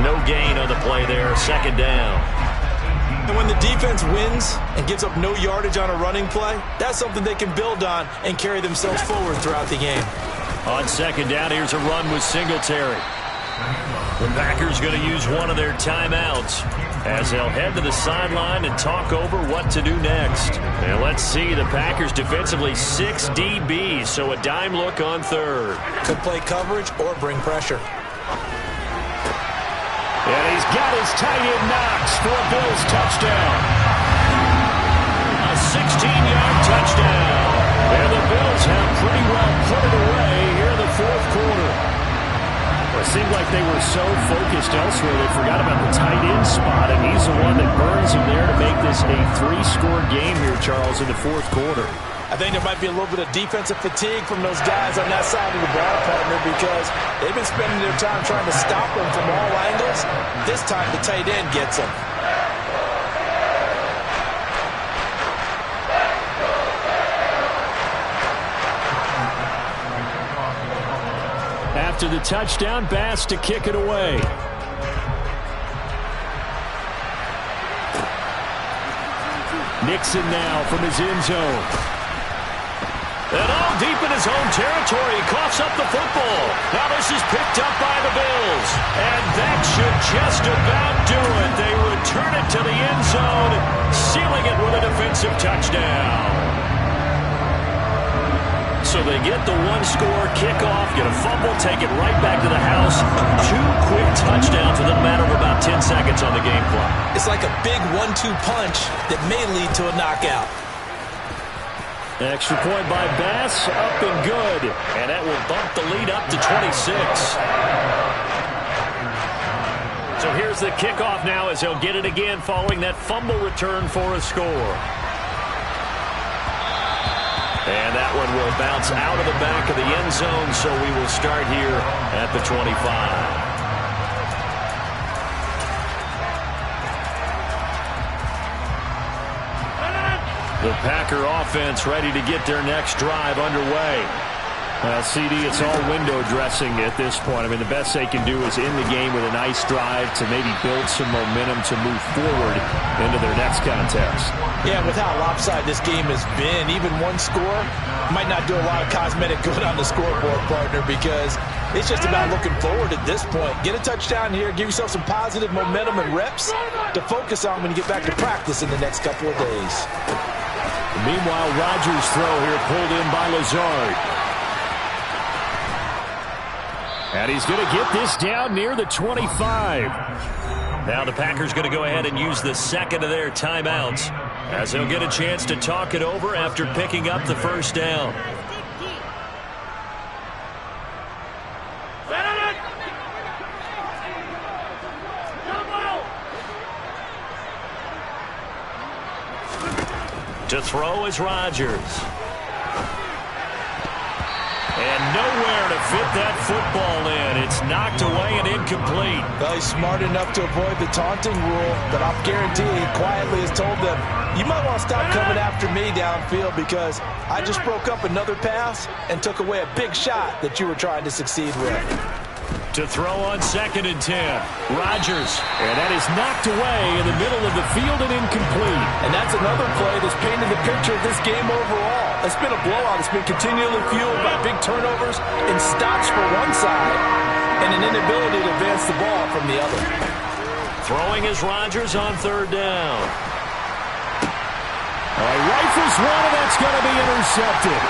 No gain on the play there. 2nd down. And when the defense wins and gives up no yardage on a running play, that's something they can build on and carry themselves forward throughout the game. On 2nd down, here's a run with Singletary. The Packers going to use one of their timeouts as they'll head to the sideline and talk over what to do next. And let's see, the Packers defensively 6 DBs, so a dime look on 3rd. Could play coverage or bring pressure. And he's got his tight end Knox for a Bills touchdown. A 16-yard touchdown. And the Bills have pretty well put it away here in the 4th quarter. It seemed like they were so focused elsewhere they forgot about the tight end spot, and he's the one that burns him there to make this a 3-score game here, Charles, in the 4th quarter. I think there might be a little bit of defensive fatigue from those guys on that side of the ball, partner, because they've been spending their time trying to stop them from all angles. This time the tight end gets them. After the touchdown, Bass to kick it away. Nixon now from his end zone. And all deep in his own territory, he coughs up the football. Now this is picked up by the Bills. And that should just about do it. They return it to the end zone, sealing it with a defensive touchdown. So they get the one-score kickoff, get a fumble, take it right back to the house. 2 quick touchdowns within a matter of about 10 seconds on the game clock. It's like a big 1-2 punch that may lead to a knockout. Extra point by Bass, up and good. And that will bump the lead up to 26. So here's the kickoff now as he'll get it again following that fumble return for a score. And that one will bounce out of the back of the end zone, so we will start here at the 25. The Packer offense ready to get their next drive underway. CD, it's all window dressing at this point. I mean, the best they can do is in the game with a nice drive to maybe build some momentum to move forward into their next contest. Yeah, with how lopsided this game has been, even one score might not do a lot of cosmetic good on the scoreboard, partner, because it's just about looking forward at this point. Get a touchdown here, give yourself some positive momentum and reps to focus on when you get back to practice in the next couple of days. Meanwhile, Rodgers' throw here pulled in by Lazard. And he's going to get this down near the 25. Now the Packers going to go ahead and use the second of their timeouts as they'll get a chance to talk it over after picking up the first down. To throw is Rodgers. And nowhere to fit that football in. It's knocked away and incomplete. Well, he's smart enough to avoid the taunting rule, but I'll guarantee he quietly has told them, you might want to stop coming after me downfield because I just broke up another pass and took away a big shot that you were trying to succeed with. To throw on 2nd and 10. Rodgers. And that is knocked away in the middle of the field and incomplete. And that's another play that's painted the picture of this game overall. It's been a blowout. It's been continually fueled by big turnovers and stops for one side and an inability to advance the ball from the other. Throwing is Rodgers on 3rd down. Rifles one, and that's going to be intercepted.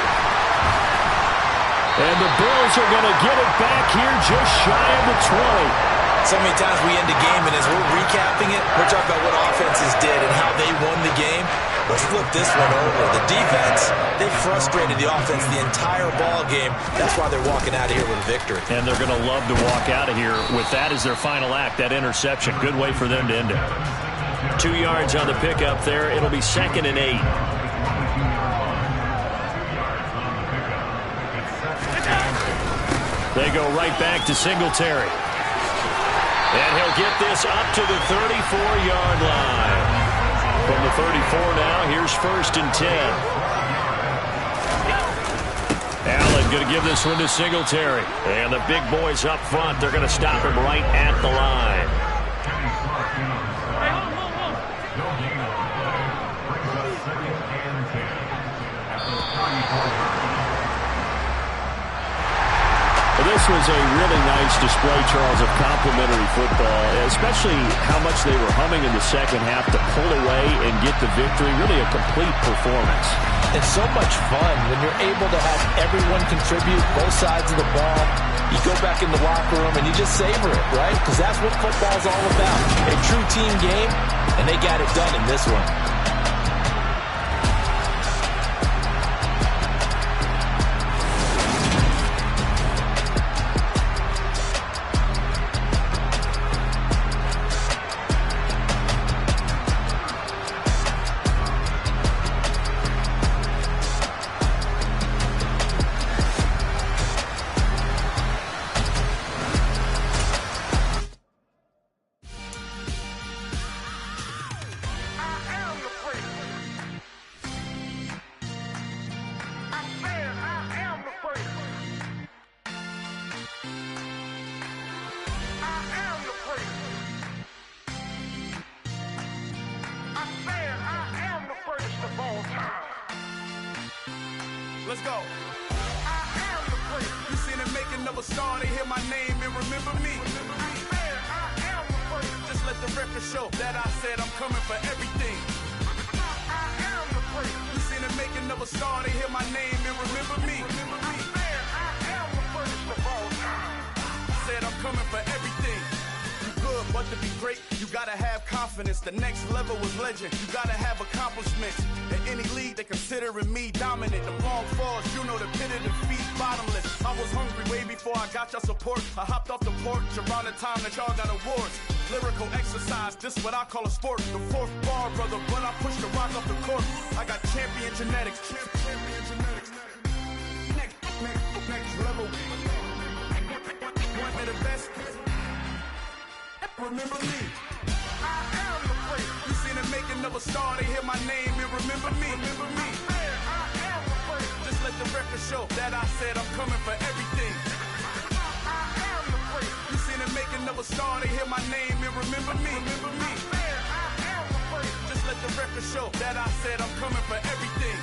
And the Bills are going to get it back here just shy of the 20. So many times we end a game, and as we're recapping it, we're talking about what offenses did and how they won the game. Let's flip this one over. The defense, they frustrated the offense the entire ball game. That's why they're walking out of here with a victory. And they're going to love to walk out of here with that as their final act, that interception. Good way for them to end it. 2 yards on the pickup there. It'll be 2nd and 8. They go right back to Singletary. And he'll get this up to the 34-yard line. From the 34 now, here's 1st and 10. Allen going to give this one to Singletary. And the big boys up front, they're going to stop him right at the line. This was a really nice display, Charles, of complimentary football, especially how much they were humming in the second half to pull away and get the victory. Really a complete performance. It's so much fun when you're able to have everyone contribute, both sides of the ball. You go back in the locker room and you just savor it, right? Because that's what football's all about. A true team game, and they got it done in this one. Let's go. I am the prince. You seen the making of a star, they hear my name and remember me. I am the prince. Just let the record show that I said I'm coming for everything. I am the prince. You seen the making of a star, they hear my name and remember me. I am the prince of all time. Said I'm coming for everything. You good, but to be great, you gotta have confidence. The next level was legend. You gotta have accomplishments. In any league, they considering me dominant. The wrong falls, you know the pit of defeat, bottomless. I was hungry way before I got your support. I hopped off the porch around the time that y'all got awards. Lyrical exercise, this what I call a sport. The fourth bar, brother, but I pushed the rock off the court. I got champion genetics. Champion genetics. Next level. One of the best. Remember me. I am the prince. You seen the making of a star, they hear my name and remember me. Remember me. I am the prince. Just let the record show that I said I'm coming for everything. I am the prince. You seen the making of a star, they hear my name and remember me. Remember me. I am the prince. Just let the record show that I said I'm coming for everything.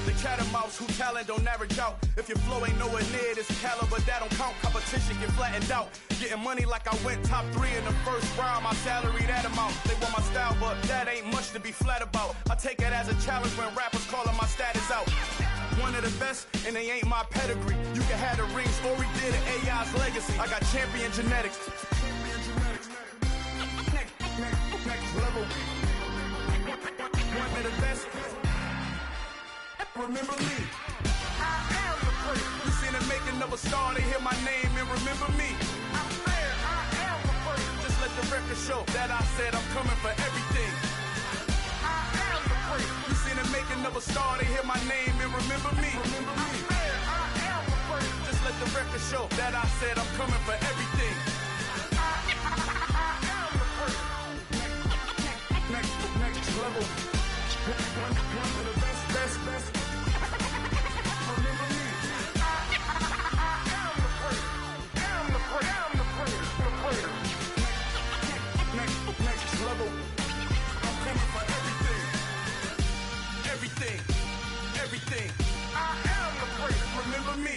The cat and mouse who talent don't average out. If your flow ain't nowhere near this caliber, that don't count. Competition get flattened out. Getting money like I went top 3 in the first round. My salary that amount. They want my style, but that ain't much to be flat about. I take it as a challenge when rappers calling my status out. One of the best, and they ain't my pedigree. You can have the rings, or we did it, AI's legacy. I got champion genetics. Next level. One of the best. Remember me. I am the prince. You seen the making of a star, they hear my name and remember me. I am the prince. Just let the record show that I said I'm coming for everything. I am the prince. You seen the making of a star, they hear my name and remember me. Remember me. I am the prince. Just let the record show that I said I'm coming for everything. I am the prince. Next level. One of the best. Remember me. I am the prince. I'm the prince. Next level. I'm coming for everything. I am the prince. Remember me.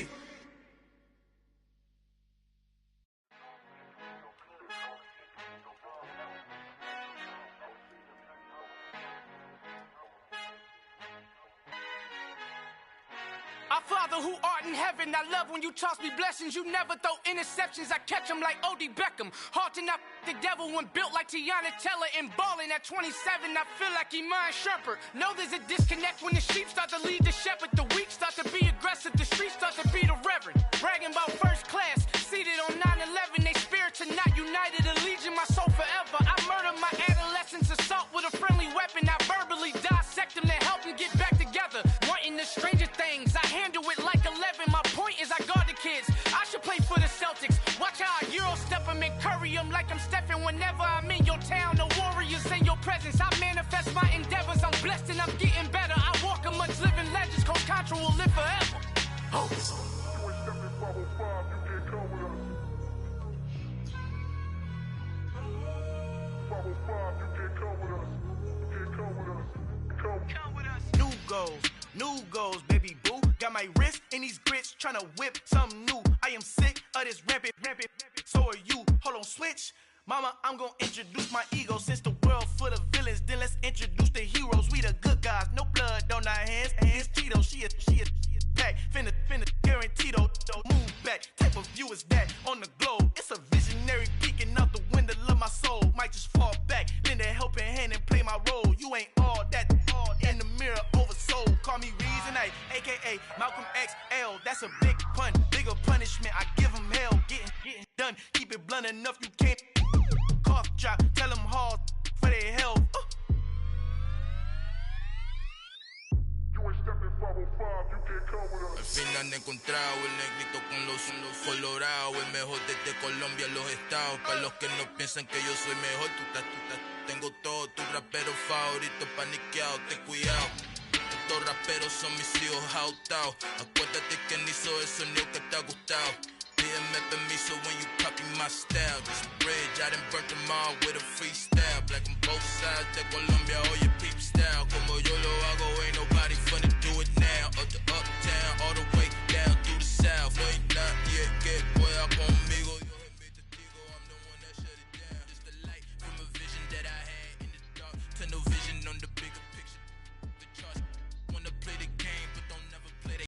Our Father who art in heaven, I love when you toss me blessings. You never throw interceptions, I catch them like O.D. Beckham. Hard to not the devil when built like Tiana Teller and balling at 27, I feel like Iman Shumpert. Know there's a disconnect when the sheep start to lead the shepherd. The weak start to be aggressive, the streets start to be the reverend. Bragging about first class, seated on 9/11. They spirits are not united, a legion, my soul forever. I murder my adolescence, assault with a friendly weapon. I verbally dissect them to help them get back together. Wanting the stranger things, I handle it like 11. My point is I guard the kids. I should play for the Celtics. Watch how I Euro step them and curry them like I'm Stephen. Whenever I'm in your town, the Warriors in your presence. I manifest my endeavors. I'm blessed and I'm getting better. I walk amongst living legends. Coach Contra will live forever. Oh. New goals, baby boo. Got my wrist in these grits, tryna whip something new. I am sick of this rampant. So are you. Hold on, switch. Mama, I'm gonna introduce my ego. Since the world full of villains, then let's introduce the heroes. We the good guys, no blood on our hands. Hands Tito, she a pack. Finna guaranteed don't move back. Type of view is that on the globe? It's a visionary peeking out the window of my soul. Might just fall back, lend a helping hand and play my role. You ain't all that in the mirror oversold. Call me Reason A, aka Malcolm XL. That's a big pun, bigger punishment. I give him hell, getting done. Keep it blunt enough, you can't cough drop. Tell them hard for their health. Al fin han encontrado el negrito con los colorados, el mejor desde Colombia, los estados. Para los que no piensan que yo soy mejor, tengo todos tus raperos favoritos paniqueados, ten cuidado. Estos raperos son mis hijos adoptados. Acuérdate que ni hizo el sonido que te ha gustado. Pídeme permiso when you copy my my style. This bridge, I done burnt them all with a freestyle. Black on both sides, de Colombia, all your peep style. Como yo lo hago, ain't nobody finna do it now. Up to uptown, all the way down through the south. No, ain't not yet, get boy, I gon'